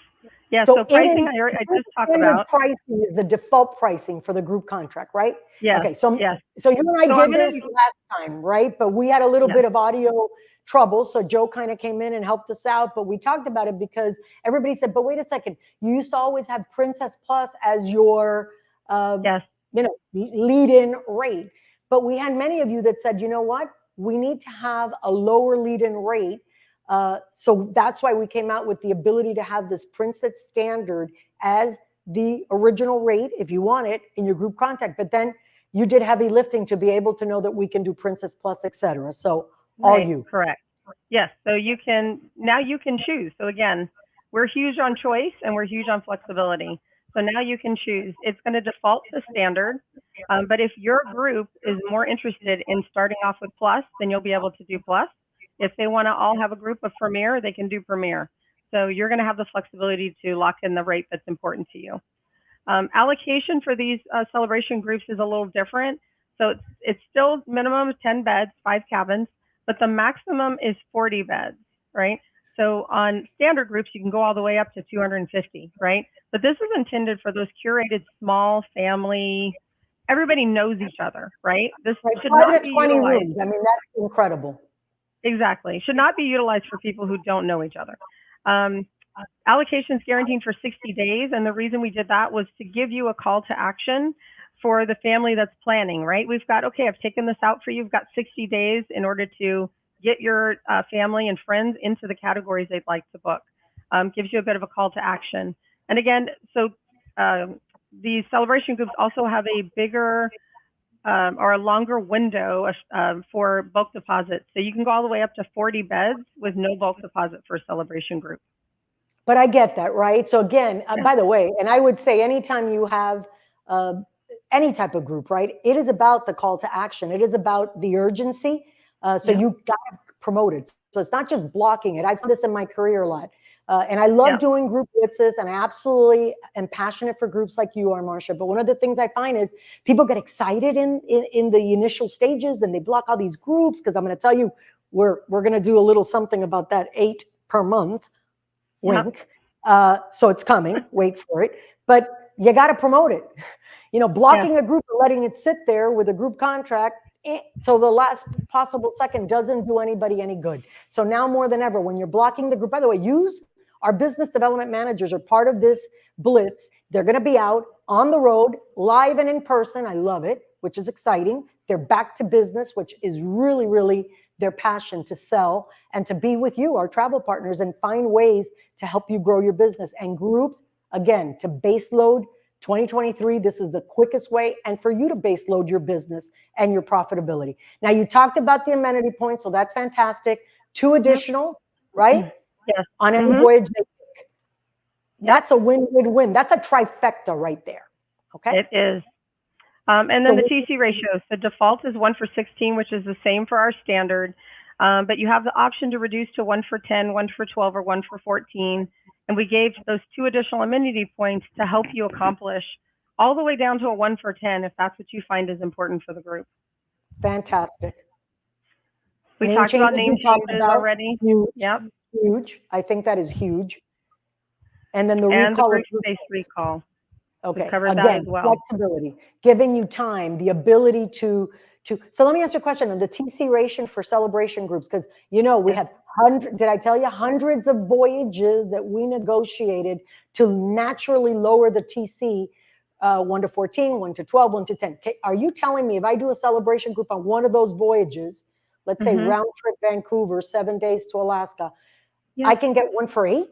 Yeah, so pricing, I just talked about. Pricing is the default pricing for the group contract, right? Yeah. Okay, so you and I did this last time, right? But we had a little bit of audio trouble, so Joe kind of came in and helped us out. But we talked about it because everybody said, but wait a second, you used to always have Princess Plus as your lead-in rate. But we had many of you that said, you know what? We need to have a lower lead-in rate. So that's why we came out with the ability to have this Princess Standard as the original rate, if you want it, in your group contract. But then you did heavy lifting to be able to know that we can do Princess Plus, etc. So all you. Correct. Yes. So now you can choose. So again, we're huge on choice and we're huge on flexibility. So now you can choose. It's going to default to standard. But if your group is more interested in starting off with Plus, then you'll be able to do Plus. If they want to all have a group of Premier, they can do Premier. So you're going to have the flexibility to lock in the rate that's important to you. Allocation for these celebration groups is a little different. So it's still minimum of 10 beds, 5 cabins, but the maximum is 40 beds, right? So on standard groups, you can go all the way up to 250, right? But this is intended for those curated small family, everybody knows each other, right? This should not be 20 utilized. rooms. I mean, that's incredible. Exactly. Should not be utilized for people who don't know each other. Allocations guaranteed for 60 days. And the reason we did that was to give you a call to action for the family that's planning, right? We've got, okay, I've taken this out for you. You've got 60 days in order to get your family and friends into the categories they'd like to book. Gives you a bit of a call to action. And again, so the celebration groups also have a bigger or a longer window for bulk deposits. So you can go all the way up to 40 beds with no bulk deposit for a celebration group. But I get that, right? So again, by the way, and I would say anytime you have any type of group, right, it is about the call to action. It is about the urgency. So you got to promote it. So it's not just blocking it. I found this in my career a lot. And I love doing group blitzes, and I absolutely am passionate for groups like you are, Marcia. But one of the things I find is people get excited in the initial stages, and they block all these groups, because I'm going to tell you, we're going to do a little something about that 8 per month. Wink. So it's coming. Wait for it. But you got to promote it. You know, blocking a group and letting it sit there with a group contract till the last possible second doesn't do anybody any good. So now more than ever, when you're blocking the group, by the way, use our business development managers are part of this blitz. They're going to be out on the road, live and in person. I love it, which is exciting. They're back to business, which is really, really their passion, to sell and to be with you, our travel partners, and find ways to help you grow your business. And groups, again, to base load 2023, this is the quickest way, and for you to base load your business and your profitability. Now, you talked about the amenity points, so that's fantastic. 2 additional, right? Yes. On any voyage they pick. That's a win-win-win. That's a trifecta right there. Okay. It is. And then the TC ratios. The default is 1 for 16, which is the same for our standard. But you have the option to reduce to 1 for 10, 1 for 12, or 1 for 14. And we gave those 2 additional amenity points to help you accomplish all the way down to a 1 for 10, if that's what you find is important for the group. Fantastic. We talked about name changes already. Huge. Yep. Huge. I think that is huge. And then the recall. group space recall. Okay. Covered Again, that as well. Flexibility, giving you time, the ability to. So let me ask you a question on the TC ratio for celebration groups, because you know we have did I tell you hundreds of voyages that we negotiated to naturally lower the TC 1 to 14, 1 to 12, 1 to 10. Are you telling me if I do a celebration group on one of those voyages, let's say round trip Vancouver, 7 days to Alaska, I can get 1 for 8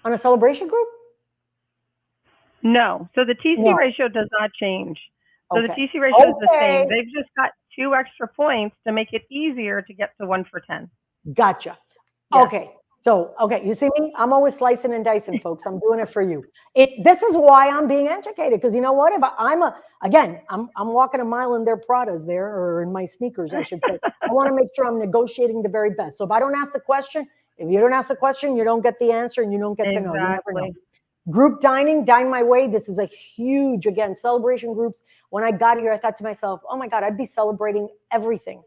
on a celebration group? No. So the TC ratio does not change. So the TC ratio is the same. They've just got 2 extra points to make it easier to get to 1 for 10. Gotcha. Yeah. Okay. So, you see me? I'm always slicing and dicing, folks. I'm doing it for you. This is why I'm being educated, because you know what? If I'm walking a mile in their Pradas there, or in my sneakers, I should say. I want to make sure I'm negotiating the very best. So if I don't ask the question, if you don't ask the question, you don't get the answer, and you don't get to know. You never know. Group dining, Dine My Way. This is a huge, again, celebration groups. When I got here, I thought to myself, oh my God, I'd be celebrating everything.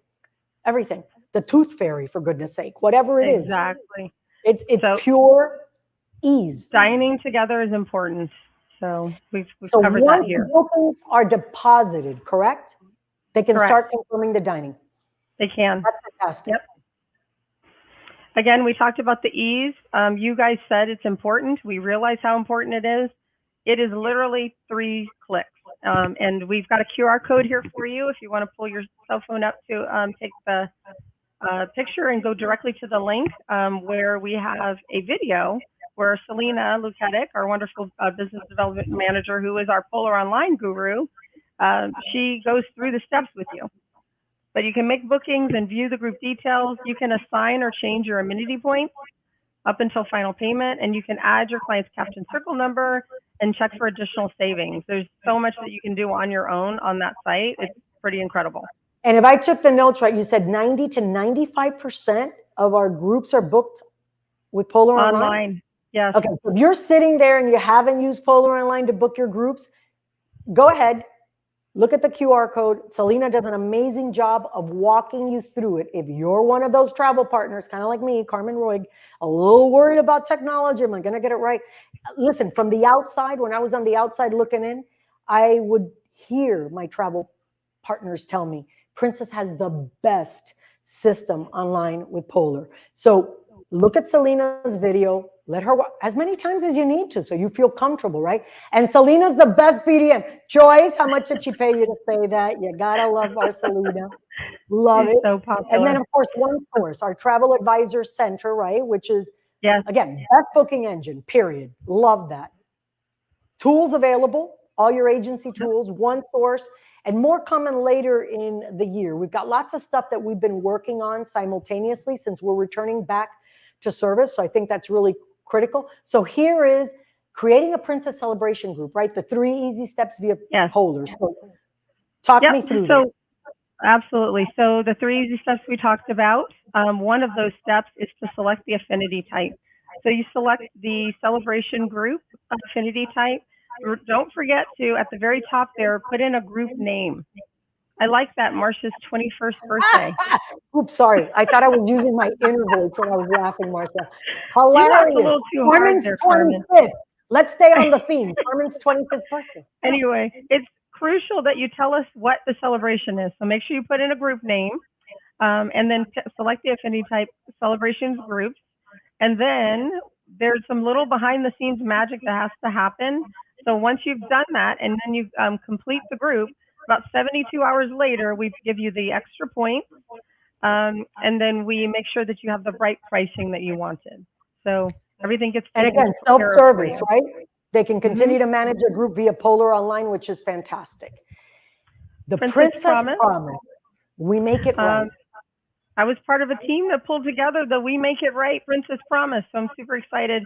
Everything. The tooth fairy, for goodness sake, whatever it is. Exactly. It's pure ease. Dining together is important. So we've covered that here. So once bookings are deposited, correct? They can start confirming the dining. They can. That's fantastic. Yep. Again, we talked about the ease. You guys said it's important. We realize how important it is. It is literally 3 clicks. And we've got a QR code here for you if you want to pull your cell phone up to take the picture and go directly to the link where we have a video where Selena Luketic, our wonderful business development manager, who is our Polar Online guru, she goes through the steps with you. But you can make bookings and view the group details. You can assign or change your amenity points up until final payment, and you can add your client's captain circle number and check for additional savings. There's so much that you can do on your own on that site. It's pretty incredible. And if I took the notes right, you said 90 to 95% of our groups are booked with Polar Online? Yes. Okay, so if you're sitting there and you haven't used Polar Online to book your groups, go ahead. Look at the QR code. Selena does an amazing job of walking you through it. If you're one of those travel partners, kind of like me, Carmen Roig, a little worried about technology, am I going to get it right? Listen, from the outside, when I was on the outside looking in, I would hear my travel partners tell me, Princess has the best system online with Polar. So look at Selena's video. Let her watch as many times as you need to so you feel comfortable, right? And Selena's the best BDM. Joyce, how much did she pay you to say that? You gotta love our Selena. Love it. So popular. And then, of course, OneSource, our travel advisor center, right? Which is, again, best booking engine, period. Love that. Tools available, all your agency tools, OneSource, and more coming later in the year. We've got lots of stuff that we've been working on simultaneously since we're returning back to service. So I think that's really critical. So here is creating a Princess Celebration group, right? The 3 easy steps via Polar. So talk me through this. Absolutely. So the 3 easy steps we talked about, one of those steps is to select the affinity type. So you select the celebration group affinity type. Don't forget to, at the very top there, put in a group name. I like that, Marcia's 21st birthday. Oops, sorry. I thought I was using my inner voice when I was laughing, Marcia. You laughed Hilarious. a little too hard Carmen's there, Carmen. 25th. Let's stay on the theme. Carmen's 25th birthday. Anyway, it's crucial that you tell us what the celebration is. So make sure you put in a group name, and then select the affinity type celebrations groups. And then there's some little behind the scenes magic that has to happen. So once you've done that and then you complete the group, about 72 hours later, we give you the extra points. And then we make sure that you have the right pricing that you wanted. So everything gets And taken again, care of for self-service, you. right? They can continue to manage a group via Polar Online, which is fantastic. The Princess Promise. We make it right. I was part of a team that pulled together the We Make It Right Princess Promise. So I'm super excited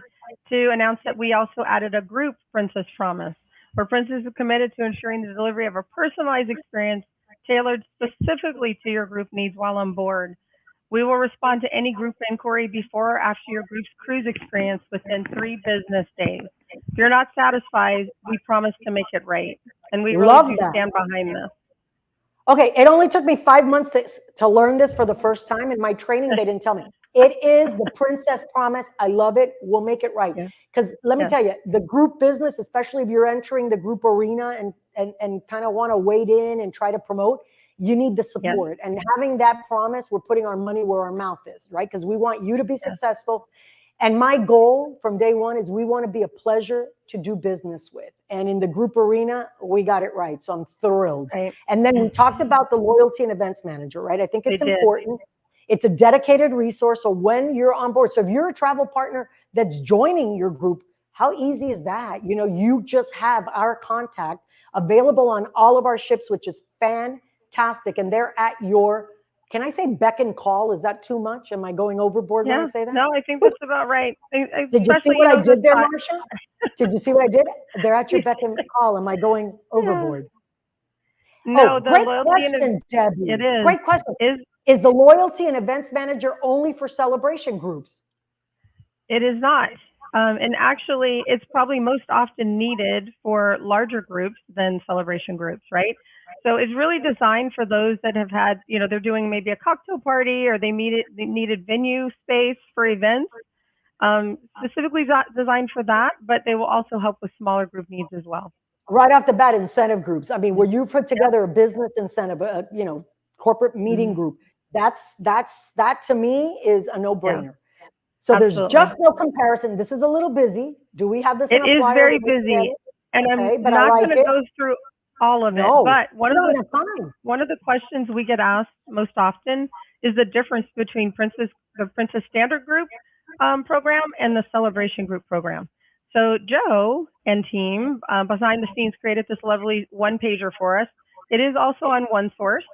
to announce that we also added a group Princess Promise, where Princess is committed to ensuring the delivery of a personalized experience tailored specifically to your group needs while on board. We will respond to any group inquiry before or after your group's cruise experience within 3 business days. If you're not satisfied, we promise to make it right. And we really do stand behind this. Okay, it only took me 5 months to learn this for the first time. In my training, they didn't tell me. It is the Princess Promise. I love it. We'll make it right. Because let me tell you, the group business, especially if you're entering the group arena and kind of want to wade in and try to promote, you need the support. And having that promise, we're putting our money where our mouth is, right? Because we want you to be successful. And my goal from day one is we want to be a pleasure to do business with. And in the group arena, we got it right. So I'm thrilled. Right. And then we talked about the loyalty and events manager, right? I think it's important. It's a dedicated resource. So when you're on board, so if you're a travel partner that's joining your group, how easy is that? You know, you just have our contact available on all of our ships, which is fantastic. And they're at your, can I say beck and call? Is that too much? Am I going overboard when I say that? No, I think that's about right. Did you see what I did there, Marcia? Did you see what I did? They're at your beck and call. Am I going overboard? No, the great loyalty question, Debbie. It is. Great question. Is the loyalty and events manager only for celebration groups? It is not. And actually, it's probably most often needed for larger groups than celebration groups, right? So it's really designed for those that have had, you know, they're doing maybe a cocktail party or they needed venue space for events, specifically designed for that, but they will also help with smaller group needs as well. Right off the bat, incentive groups. I mean, where you put together a business incentive, you know, corporate meeting group, that to me is a no-brainer. So there's just no comparison. This is a little busy. Do we have this? It is very busy, and I'm not going to go through all of it. But one of the questions we get asked most often is the difference between the Princess Standard Group program and the Celebration Group program. So Joe and team behind the scenes created this lovely one-pager for us. It is also on OneSource,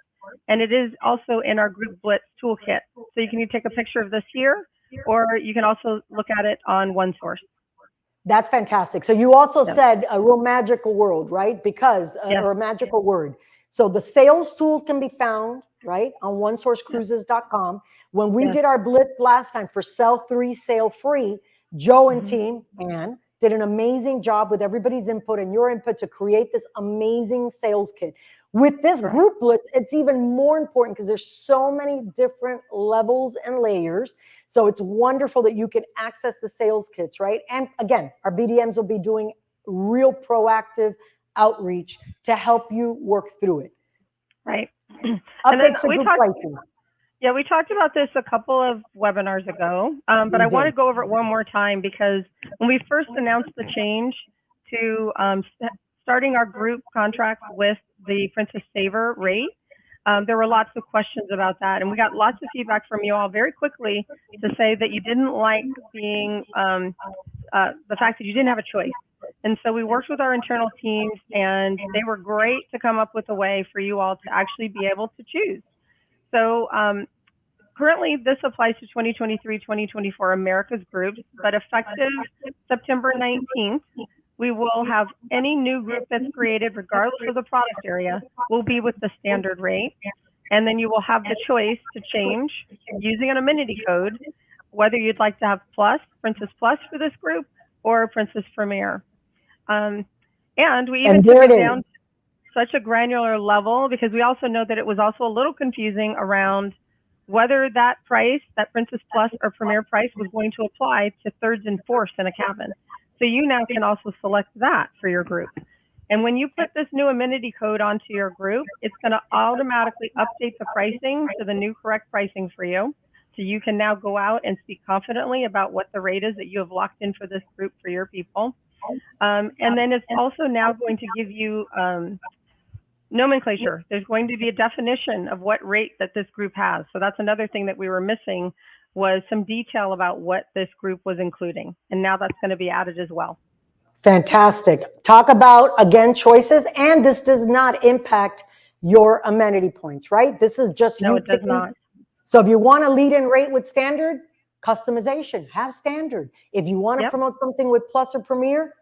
and it is also in our Group Blitz toolkit. So you can take a picture of this here, or you can also look at it on OneSource. That's fantastic. So you also said a real magical world, right? Because, or a magical word. So the sales tools can be found, right, on onesourcecruises.com. When we did our Blitz last time for Sell 3, Sail Free, Joe and team, Anne, did an amazing job with everybody's input and your input to create this amazing sales kit. With this Group Blitz, it's even more important because there's so many different levels and layers. So it's wonderful that you can access the sales kits, right? And again, our BDMs will be doing real proactive outreach to help you work through it. Right. Updates to group pricing. Yeah, we talked about this a couple of webinars ago, but I want to go over it one more time because when we first announced the change to starting our group contract with the Princess Saver rate, there were lots of questions about that. And we got lots of feedback from you all very quickly to say that you didn't like being the fact that you didn't have a choice. And so we worked with our internal teams and they were great to come up with a way for you all to actually be able to choose. So currently this applies to 2023-2024 America's groups, but effective September 19th, we will have any new group that's created, regardless of the product area, will be with the standard rate. And then you will have the choice to change using an amenity code whether you'd like to have Princess Plus for this group or Princess Premier. And we even took it down to such a granular level because we also know that it was also a little confusing around whether that price, that Princess Plus or Premier price, was going to apply to thirds and fourths in a cabin. So you now can also select that for your group. And when you put this new amenity code onto your group, it's going to automatically update the pricing to the new correct pricing for you. So you can now go out and speak confidently about what the rate is that you have locked in for this group for your people. And then it's also now going to give you nomenclature. There's going to be a definition of what rate that this group has. So that's another thing that we were missing, was some detail about what this group was including. And now that's going to be added as well. Fantastic. Talk about, again, choices, and this does not impact your amenity points, right? This is just No, it does not. So if you want to lead in rate with standard, customization, have standard. If you want to promote something with Plus or Premier,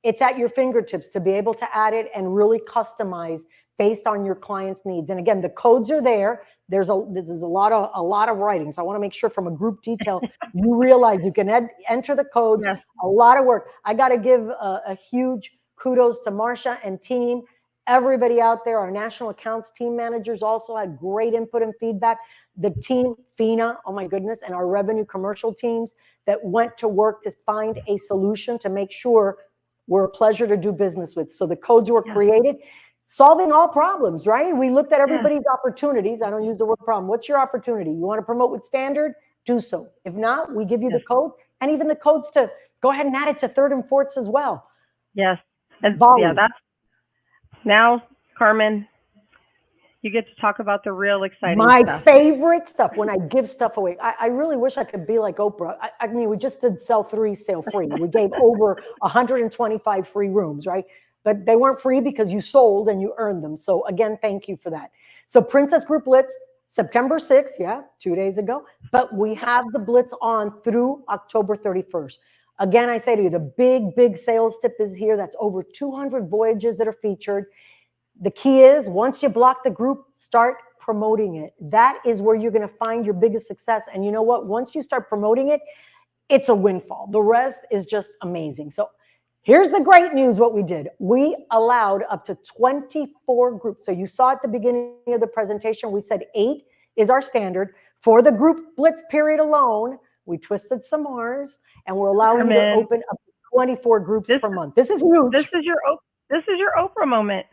it's at your fingertips to be able to add it and really customize based on your client's needs. And again, the codes are there. This is a lot of writing. So I want to make sure from a group detail, you realize you can enter the codes. Yes. A lot of work. I got to give a huge kudos to Marsha and team. Everybody out there, our national accounts team managers also had great input and feedback. The team, FINA, oh my goodness, and our revenue commercial teams that went to work to find a solution to make sure we're a pleasure to do business with. So the codes were created, solving all problems, right? We looked at everybody's opportunities. I don't use the word problem. What's your opportunity? You want to promote with standard? Do so. If not, we give you the code and even the codes to go ahead and add it to third and fourths as well. Yes. And that's now, Carmen, you get to talk about the real exciting stuff. My favorite stuff when I give stuff away. I really wish I could be like Oprah. I mean, we just did sell 3, sale free. We gave over 125 free rooms, right? But they weren't free because you sold and you earned them. So again, thank you for that. So Princess Group Blitz, September 6th, 2 days ago. But we have the Blitz on through October 31st. Again, I say to you, the big sales tip is here. That's over 200 voyages that are featured. The key is once you block the group, start promoting it. That is where you're going to find your biggest success. And you know what? Once you start promoting it, it's a windfall. The rest is just amazing. So here's the great news, what we did. We allowed up to 24 groups. So you saw at the beginning of the presentation, we said 8 is our standard. For the Group Blitz period alone, we twisted some R's and we're allowing you to open up to 24 groups per month. This is huge. This is your Oprah moment.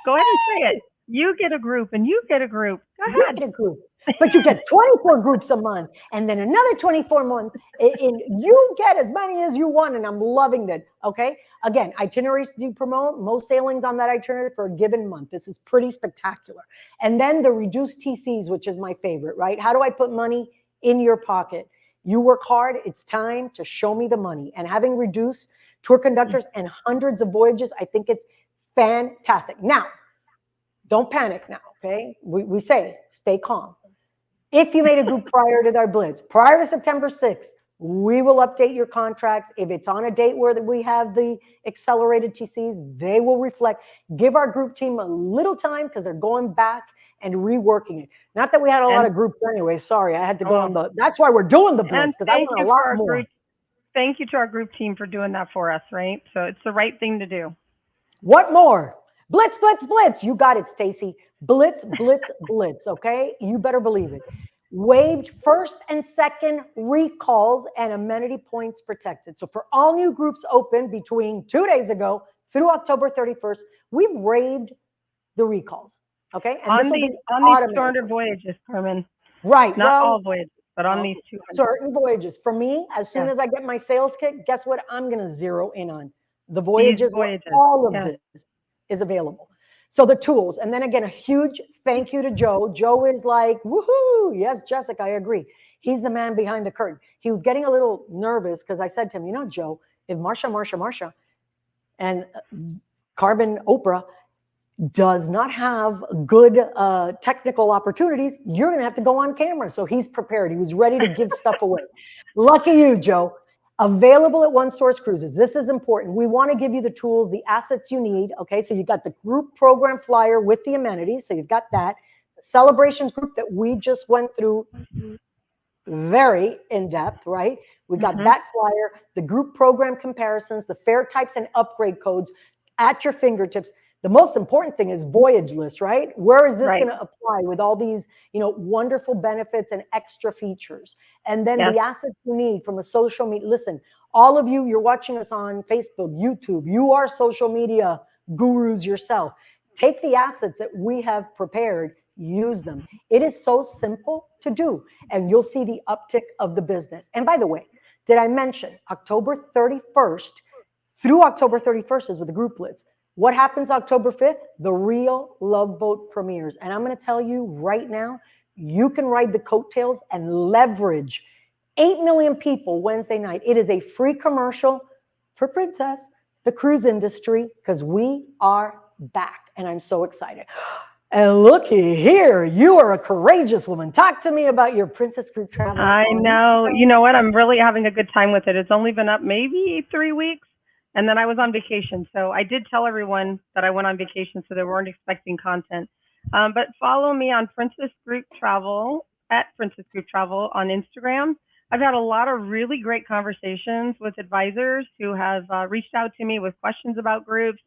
Go ahead and say it. You get a group and you get a group. Go ahead. You get a group. But you get 24 groups a month and then another 24 months. And you get as many as you want. And I'm loving that. Okay. Again, itineraries do promote most sailings on that itinerary for a given month. This is pretty spectacular. And then the reduced TCs, which is my favorite, right? How do I put money in your pocket? You work hard. It's time to show me the money. And having reduced tour conductors and hundreds of voyages, I think it's fantastic. Now, don't panic now, okay? We say, stay calm. If you made a group prior to their Blitz, prior to September 6th, we will update your contracts. If it's on a date where we have the accelerated TCs, they will reflect. Give our group team a little time because they're going back and reworking it. Not that we had a lot of groups anyway. Sorry, I had to go on that's why we're doing the Blitz, because I want a lot more. Thank you to our group team for doing that for us, right? So it's the right thing to do. What more? Blitz, blitz, blitz. You got it, Stacy. Blitz, blitz, blitz. Okay? You better believe it. Waived first and second recalls and amenity points protected. So for all new groups open between 2 days ago through October 31st, we've waived the recalls. Okay? And on these standard voyages, Carmen. Right. Not all voyages, but on these 200. Certain voyages. For me, as soon as I get my sales kit, guess what I'm going to zero in on? The voyages. All of this is available. So the tools. And then again, a huge thank you to Joe. Joe is like, woohoo. Yes, Jessica, I agree. He's the man behind the curtain. He was getting a little nervous because I said to him, you know, Joe, if Marsha, and Carbon Oprah does not have good technical opportunities, you're going to have to go on camera. So he's prepared. He was ready to give stuff away. Lucky you, Joe. Available at One Source Cruises. This is important. We want to give you the tools, the assets you need. Okay, so you got the group program flyer with the amenities. So you've got that. The celebrations group that we just went through. very in-depth, right? We got that flyer, the group program comparisons, the fare types and upgrade codes at your fingertips. The most important thing is voyage list, right? Where is this Right. going to apply with all these, wonderful benefits and extra features? And then Yes. the assets you need from a social media. Listen, all of you, you're watching us on Facebook, YouTube. You are social media gurus yourself. Take the assets that we have prepared, use them. It is so simple to do, and you'll see the uptick of the business. And by the way, did I mention October 31st through October 31st is with the Group Blitz. What happens October 5th? The Real Love Boat premieres. And I'm going to tell you right now, you can ride the coattails and leverage 8 million people Wednesday night. It is a free commercial for Princess, the cruise industry, because we are back. And I'm so excited. And looky here, you are a courageous woman. Talk to me about your Princess Group Travel. I know. You know what? I'm really having a good time with it. It's only been up maybe 3 weeks. And then I was on vacation. So I did tell everyone that I went on vacation, so they weren't expecting content. But follow me on Princess Group Travel, at Princess Group Travel on Instagram. I've had a lot of really great conversations with advisors who have reached out to me with questions about groups,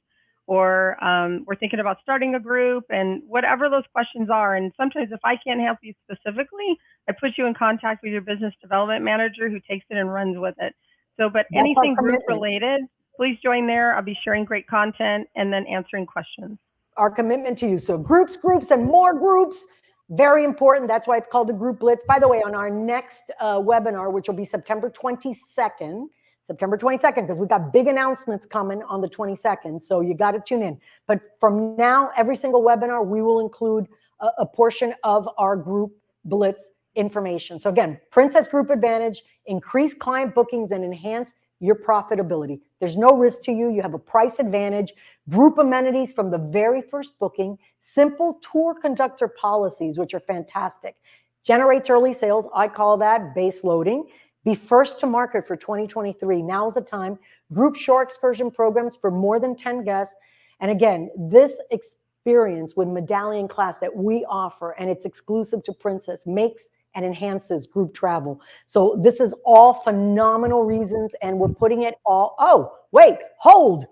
or we're thinking about starting a group, and whatever those questions are. And sometimes if I can't help you specifically, I put you in contact with your business development manager who takes it and runs with it. So, but That's anything our group commitment. related, please join there. I'll be sharing great content and then answering questions. Our commitment to you. So groups, and more groups. Very important. That's why it's called the Group Blitz. By the way, on our next webinar, which will be September 22nd, because we got big announcements coming on the 22nd. So you got to tune in. But from now, every single webinar, we will include a portion of our Group Blitz information. So again, Princess Group Advantage, increase client bookings and enhance your profitability. There's no risk to you. You have a price advantage, group amenities from the very first booking, simple tour conductor policies, which are fantastic. Generates early sales. I call that base loading. Be first to market for 2023. Now's the time. Group shore excursion programs for more than 10 guests. And again, this experience with medallion class that we offer, and it's exclusive to Princess, makes and enhances group travel. So this is all phenomenal reasons, and we're putting it all. Oh, wait, hold.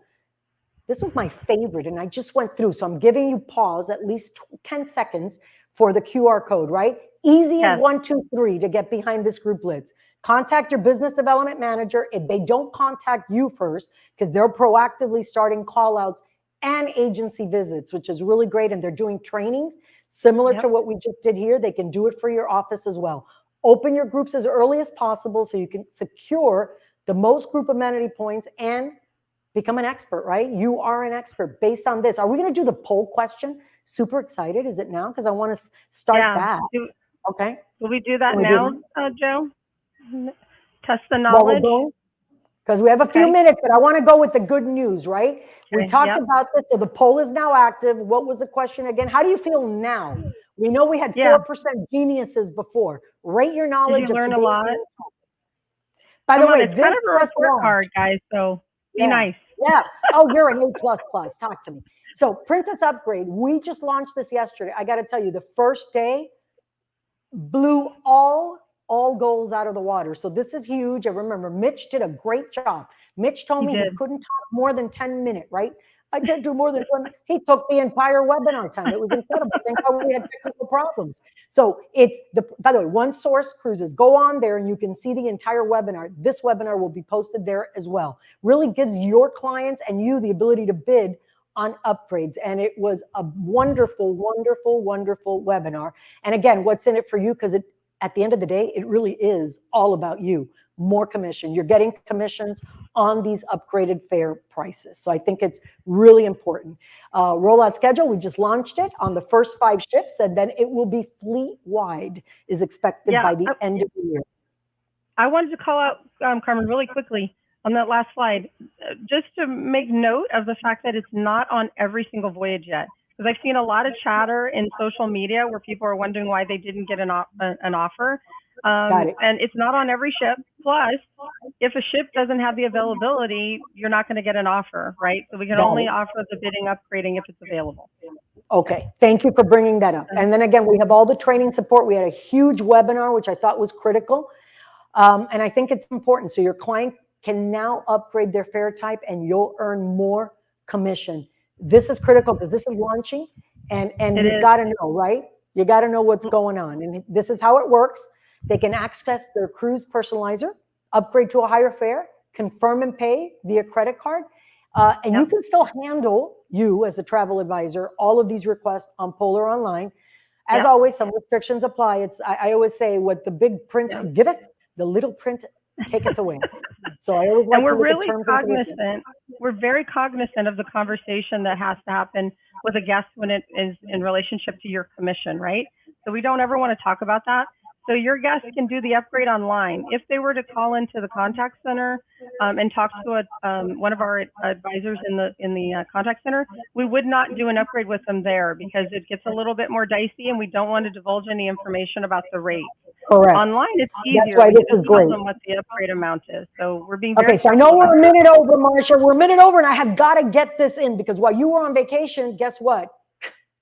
This was my favorite, and I just went through. So I'm giving you pause, at least 10 seconds for the QR code, right? Easy as 1, 2, 3 to get behind this Group Blitz. Contact your business development manager if they don't contact you first, because they're proactively starting call outs and agency visits, which is really great. And they're doing trainings similar to what we just did here. They can do it for your office as well. Open your groups as early as possible so you can secure the most group amenity points and become an expert, right? You are an expert based on this. Are we going to do the poll question? Super excited. Is it now? Because I want to start that. Okay. Will we do that now, Joe? Test the knowledge? Because we have a few minutes, but I want to go with the good news, right? We talked about this, so the poll is now active. What was the question again? How do you feel now? We know we had 4% geniuses before. Rate your knowledge. Did you learn a lot? By the way, it's kind of a report card, guys, so be nice. Yeah. Oh, you're an A++. Talk to me. So Princess Upgrade, we just launched this yesterday. I got to tell you, the first day blew all goals out of the water. So this is huge. I remember Mitch did a great job. Mitch told me he couldn't talk more than 10 minutes, right? I can't do more than 1. He took the entire webinar time. It was incredible. Thank God we had technical problems. So it's by the way, One Source Cruises. Go on there and you can see the entire webinar. This webinar will be posted there as well. Really gives your clients and you the ability to bid on upgrades. And it was a wonderful, wonderful, wonderful webinar. And again, what's in it for you? Because at the end of the day, it really is all about you. More commission. You're getting commissions on these upgraded fare prices. So I think it's really important. Rollout schedule, we just launched it on the first 5 ships, and then it will be fleet-wide, is expected by the end of the year. I wanted to call out, Carmen, really quickly on that last slide, just to make note of the fact that it's not on every single voyage yet. Because I've seen a lot of chatter in social media where people are wondering why they didn't get an offer. And it's not on every ship. Plus, if a ship doesn't have the availability, you're not going to get an offer, right? So we can only offer the bidding upgrading if it's available. Okay, thank you for bringing that up. And then again, we have all the training support. We had a huge webinar, which I thought was critical. And I think it's important. So your client can now upgrade their fare type and you'll earn more commission. This is critical because this is launching and you've got to know, right? You got to know what's going on. And this is how it works. They can access their cruise personalizer, upgrade to a higher fare, confirm and pay via credit card. And you can still handle, you as a travel advisor, all of these requests on Polar Online. As always, some restrictions apply. I always say what the big print giveth, the little print taketh away. So I always like and we're to look really at terms cognizant. We're very cognizant of the conversation that has to happen with a guest when it is in relationship to your commission, right? So we don't ever want to talk about that. So your guests can do the upgrade online. If they were to call into the contact center and talk to one of our advisors in the contact center, we would not do an upgrade with them there because it gets a little bit more dicey and we don't want to divulge any information about the rate. Correct. Online, it's easier. That's why this is great. Tell them what the upgrade amount is. So we're being very okay, so I know we're a minute over, Marsha. We're a minute over, and I have got to get this in because while you were on vacation, guess what?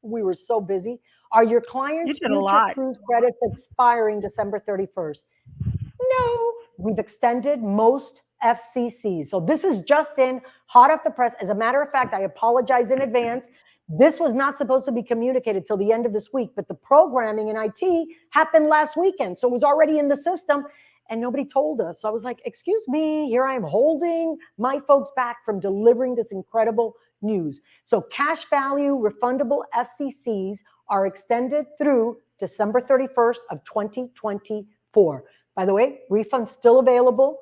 We were so busy. Are your clients' future cruise credits expiring December 31st? No. We've extended most FCCs. So this is just in, hot off the press. As a matter of fact, I apologize in advance. This was not supposed to be communicated till the end of this week, but the programming in IT happened last weekend. So it was already in the system and nobody told us. So I was like, excuse me, here I am holding my folks back from delivering this incredible news. So cash value refundable FCCs are extended through December 31st of 2024. By the way, refunds still available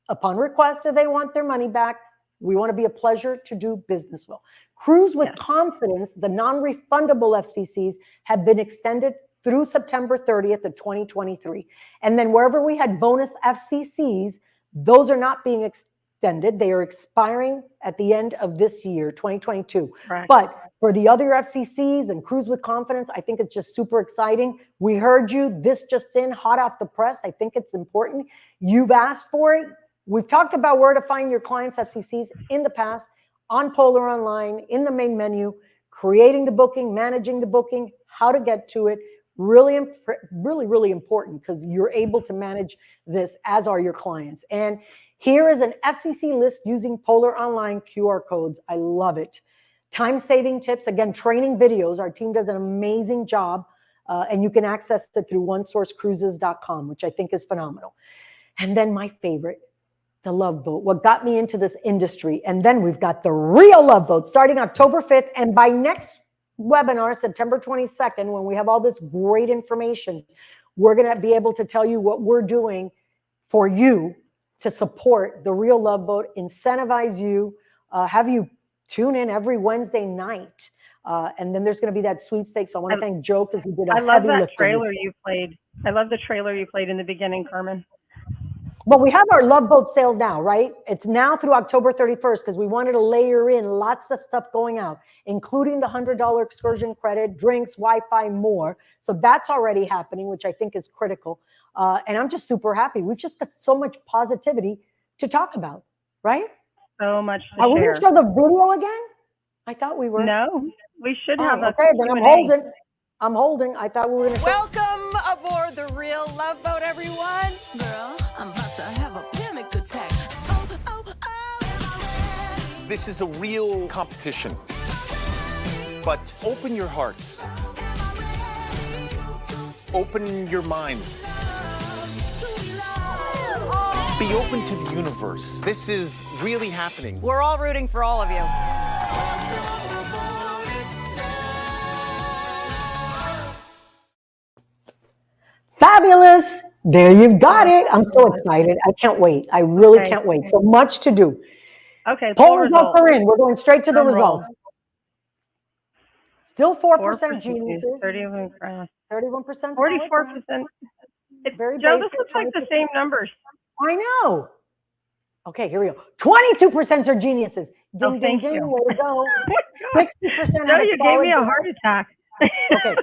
upon request if they want their money back. We want to be a pleasure to do business with. Cruise with confidence, the non-refundable FCCs have been extended through September 30th of 2023. And then wherever we had bonus FCCs, those are not being extended. They are expiring at the end of this year, 2022. Right. But for the other FCCs and Cruise with Confidence, I think it's just super exciting. We heard you. This just in, hot off the press. I think it's important. You've asked for it. We've talked about where to find your clients' FCCs in the past, on Polar Online, in the main menu, creating the booking, managing the booking, how to get to it. Really, really important because you're able to manage this, as are your clients. And here is an FCC list using Polar Online QR codes. I love it. Time-saving tips, again, training videos. Our team does an amazing job, and you can access it through onesourcecruises.com, which I think is phenomenal. And then my favorite, the Love Boat, what got me into this industry. And then we've got the real Love Boat starting October 5th. And by next webinar, September 22nd, when we have all this great information, we're going to be able to tell you what we're doing for you to support the real Love Boat, incentivize you, have you tune in every Wednesday night. And then there's going to be that sweepstakes. So I want to thank Joe because he did a heavy lifting. I love that trailer you played. I love the trailer you played in the beginning, Carmen. Well, we have our Love Boat sale now, right? It's now through October 31st because we wanted to layer in lots of stuff going out, including the $100 excursion credit, drinks, Wi-Fi, more. So that's already happening, which I think is critical. And I'm just super happy. We've just got so much positivity to talk about, right? So much to Are we share. going to show the video again? I thought we were. No, we should have a okay, then I'm holding. I thought we were going to. Welcome aboard the real Love Boat, everyone. Girl, I'm about to have a panic attack. This is a real competition. But open your hearts. Open your minds. Be open to the universe. This is really happening. We're all rooting for all of you. Fabulous. There you've got it. I'm so excited. I can't wait. I really can't wait. So much to do. Okay. Poll results are in. We're going straight to the results. Still 4% geniuses. 31%. 31%. 44%. Very Joe, basic, this looks like the same numbers. I know. Okay, here we go. 22% are geniuses. Ding, ding, ding. You. Way to go. 60%. No, you gave me a heart attack. Okay.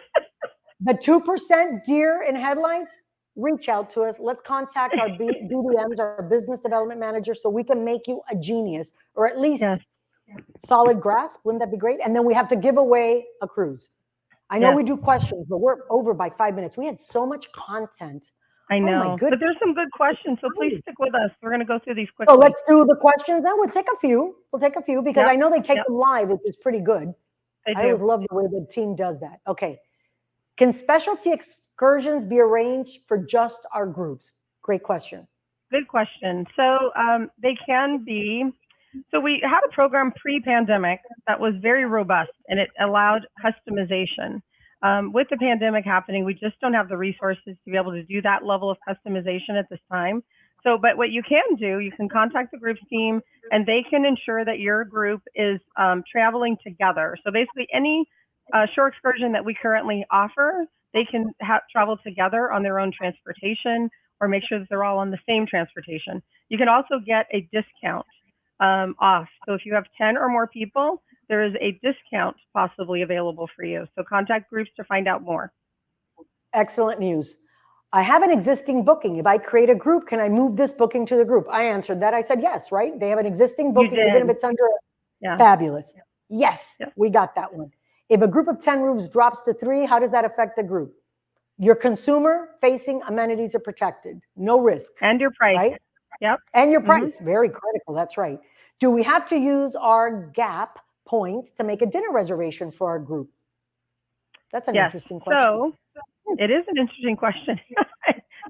The 2% deer in headlights, reach out to us. Let's contact our BDMs, our business development manager, so we can make you a genius, or at least solid grasp. Wouldn't that be great? And then we have to give away a cruise. I know we do questions, but we're over by 5 minutes. We had so much content. I know, my goodness. but there's some good questions, so please stick with us. We're going to go through these quickly. So let's do the questions now. We'll take a few. Because I know they take them live, which is pretty good. They do. I always love the way the team does that. Okay. Can specialty excursions be arranged for just our groups? Great question. Good question. So they can be. So we had a program pre-pandemic that was very robust, and it allowed customization. With the pandemic happening, we just don't have the resources to be able to do that level of customization at this time. So, but what you can do, you can contact the groups team, and they can ensure that your group is traveling together. So basically, any shore excursion that we currently offer, they can travel together on their own transportation, or make sure that they're all on the same transportation. You can also get a discount off. So if you have 10 or more people, there is a discount possibly available for you. So contact groups to find out more. Excellent news. I have an existing booking. If I create a group, can I move this booking to the group? I answered that. I said yes, right? They have an existing booking, even if it's under fabulous. Yes, we got that one. If a group of 10 rooms drops to 3, how does that affect the group? Your consumer-facing amenities are protected. No risk. And your price. Right? Yep. And your price. Very critical. That's right. Do we have to use our GAP points to make a dinner reservation for our group? That's an interesting question. So it is an interesting question.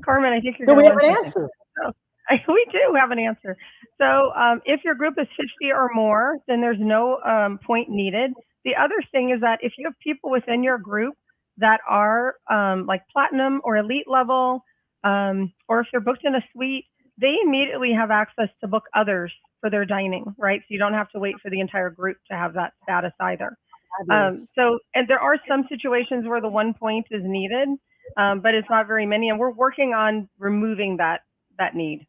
Carmen, I think you're going to have an answer. So, we do have an answer. So if your group is 50 or more, then there's no point needed. The other thing is that if you have people within your group that are like platinum or elite level, or if they're booked in a suite, they immediately have access to book others for their dining, right? So you don't have to wait for the entire group to have that status either. So, and there are some situations where the 1 point is needed, but it's not very many, and we're working on removing that need.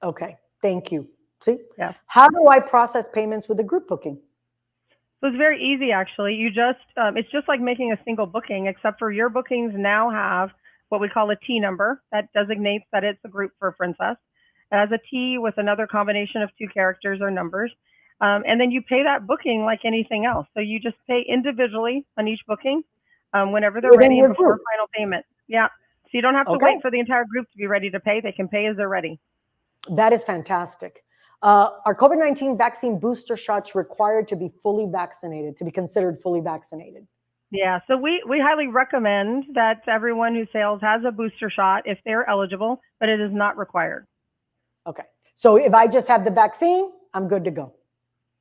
Okay, thank you. See? Yeah. How do I process payments with a group booking? So it's very easy, actually. You just, it's just like making a single booking, except for your bookings now have what we call a T number that designates that it's a group for Princess. It has a T with another combination of 2 characters or numbers. And then you pay that booking like anything else. So you just pay individually on each booking whenever they're ready and before final payment. Yeah. So you don't have to wait for the entire group to be ready to pay. They can pay as they're ready. That is fantastic. Are COVID-19 vaccine booster shots required to be fully vaccinated, to be considered fully vaccinated? Yeah, so we highly recommend that everyone who sails has a booster shot if they're eligible, but it is not required. Okay. So if I just have the vaccine, I'm good to go.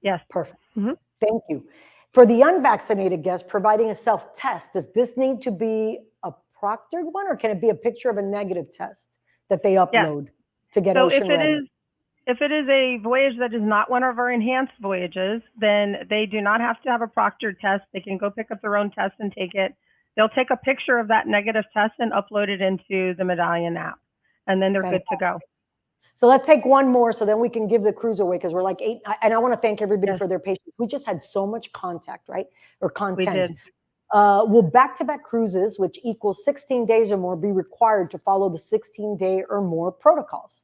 Yes. Perfect. Thank you. For the unvaccinated guest providing a self-test, does this need to be a proctored one, or can it be a picture of a negative test that they upload to get ocean ready? If it is a voyage that is not one of our enhanced voyages, then they do not have to have a proctored test. They can go pick up their own test and take it. They'll take a picture of that negative test and upload it into the Medallion app, and then they're good to go. So let's take one more so then we can give the cruise away, because we're like 8. And I want to thank everybody for their patience. We just had so much contact, right? Or content. We did. Will back-to-back cruises, which equals 16 days or more, be required to follow the 16-day or more protocols?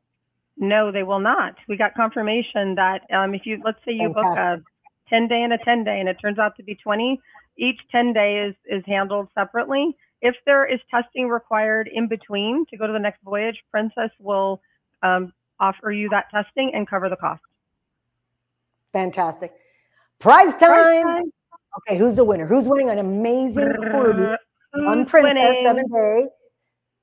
No, they will not. We got confirmation that if you, let's say you book a 10-day and a 10-day, and it turns out to be 20, each 10-day is handled separately. If there is testing required in between to go to the next voyage, Princess will offer you that testing and cover the cost. Fantastic. Prize time. Okay, who's the winner? Who's winning an amazing cruise on Princess 7-day?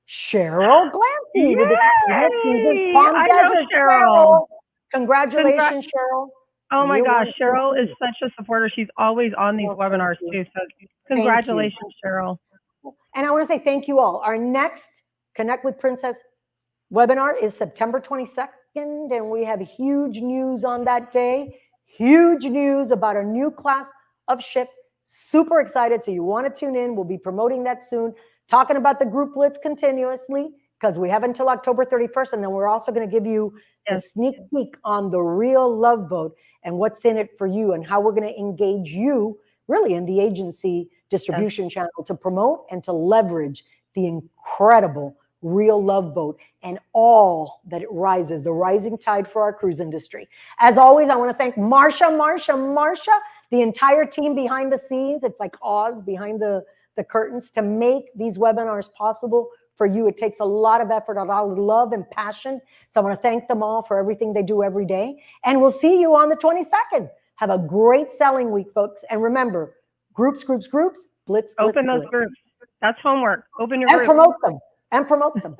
Cheryl Glancy with the Palm Desert. Cheryl. Congratulations, Cheryl. Oh my gosh, Cheryl is such a supporter. She's always on these webinars too. So congratulations, Cheryl. And I want to say thank you all. Our next Connect with Princess webinar is September 22nd, and we have huge news on that day. Huge news about a new class of ship. Super excited. So you want to tune in. We'll be promoting that soon. Talking about the Group Blitz continuously, because we have until October 31st. And then we're also going to give you a sneak peek on the real Love Boat and what's in it for you, and how we're going to engage you really in the agency distribution channel to promote and to leverage the incredible real love boat and all that it rises, the rising tide for our cruise industry. As always, I want to thank Marsha, the entire team behind the scenes. It's like Oz behind the curtains to make these webinars possible for you. It takes a lot of effort, a lot of love and passion. So I want to thank them all for everything they do every day. And we'll see you on the 22nd. Have a great selling week, folks. And remember, groups, Blitz, Open those Blitz. groups. That's homework. Open your And group. promote them.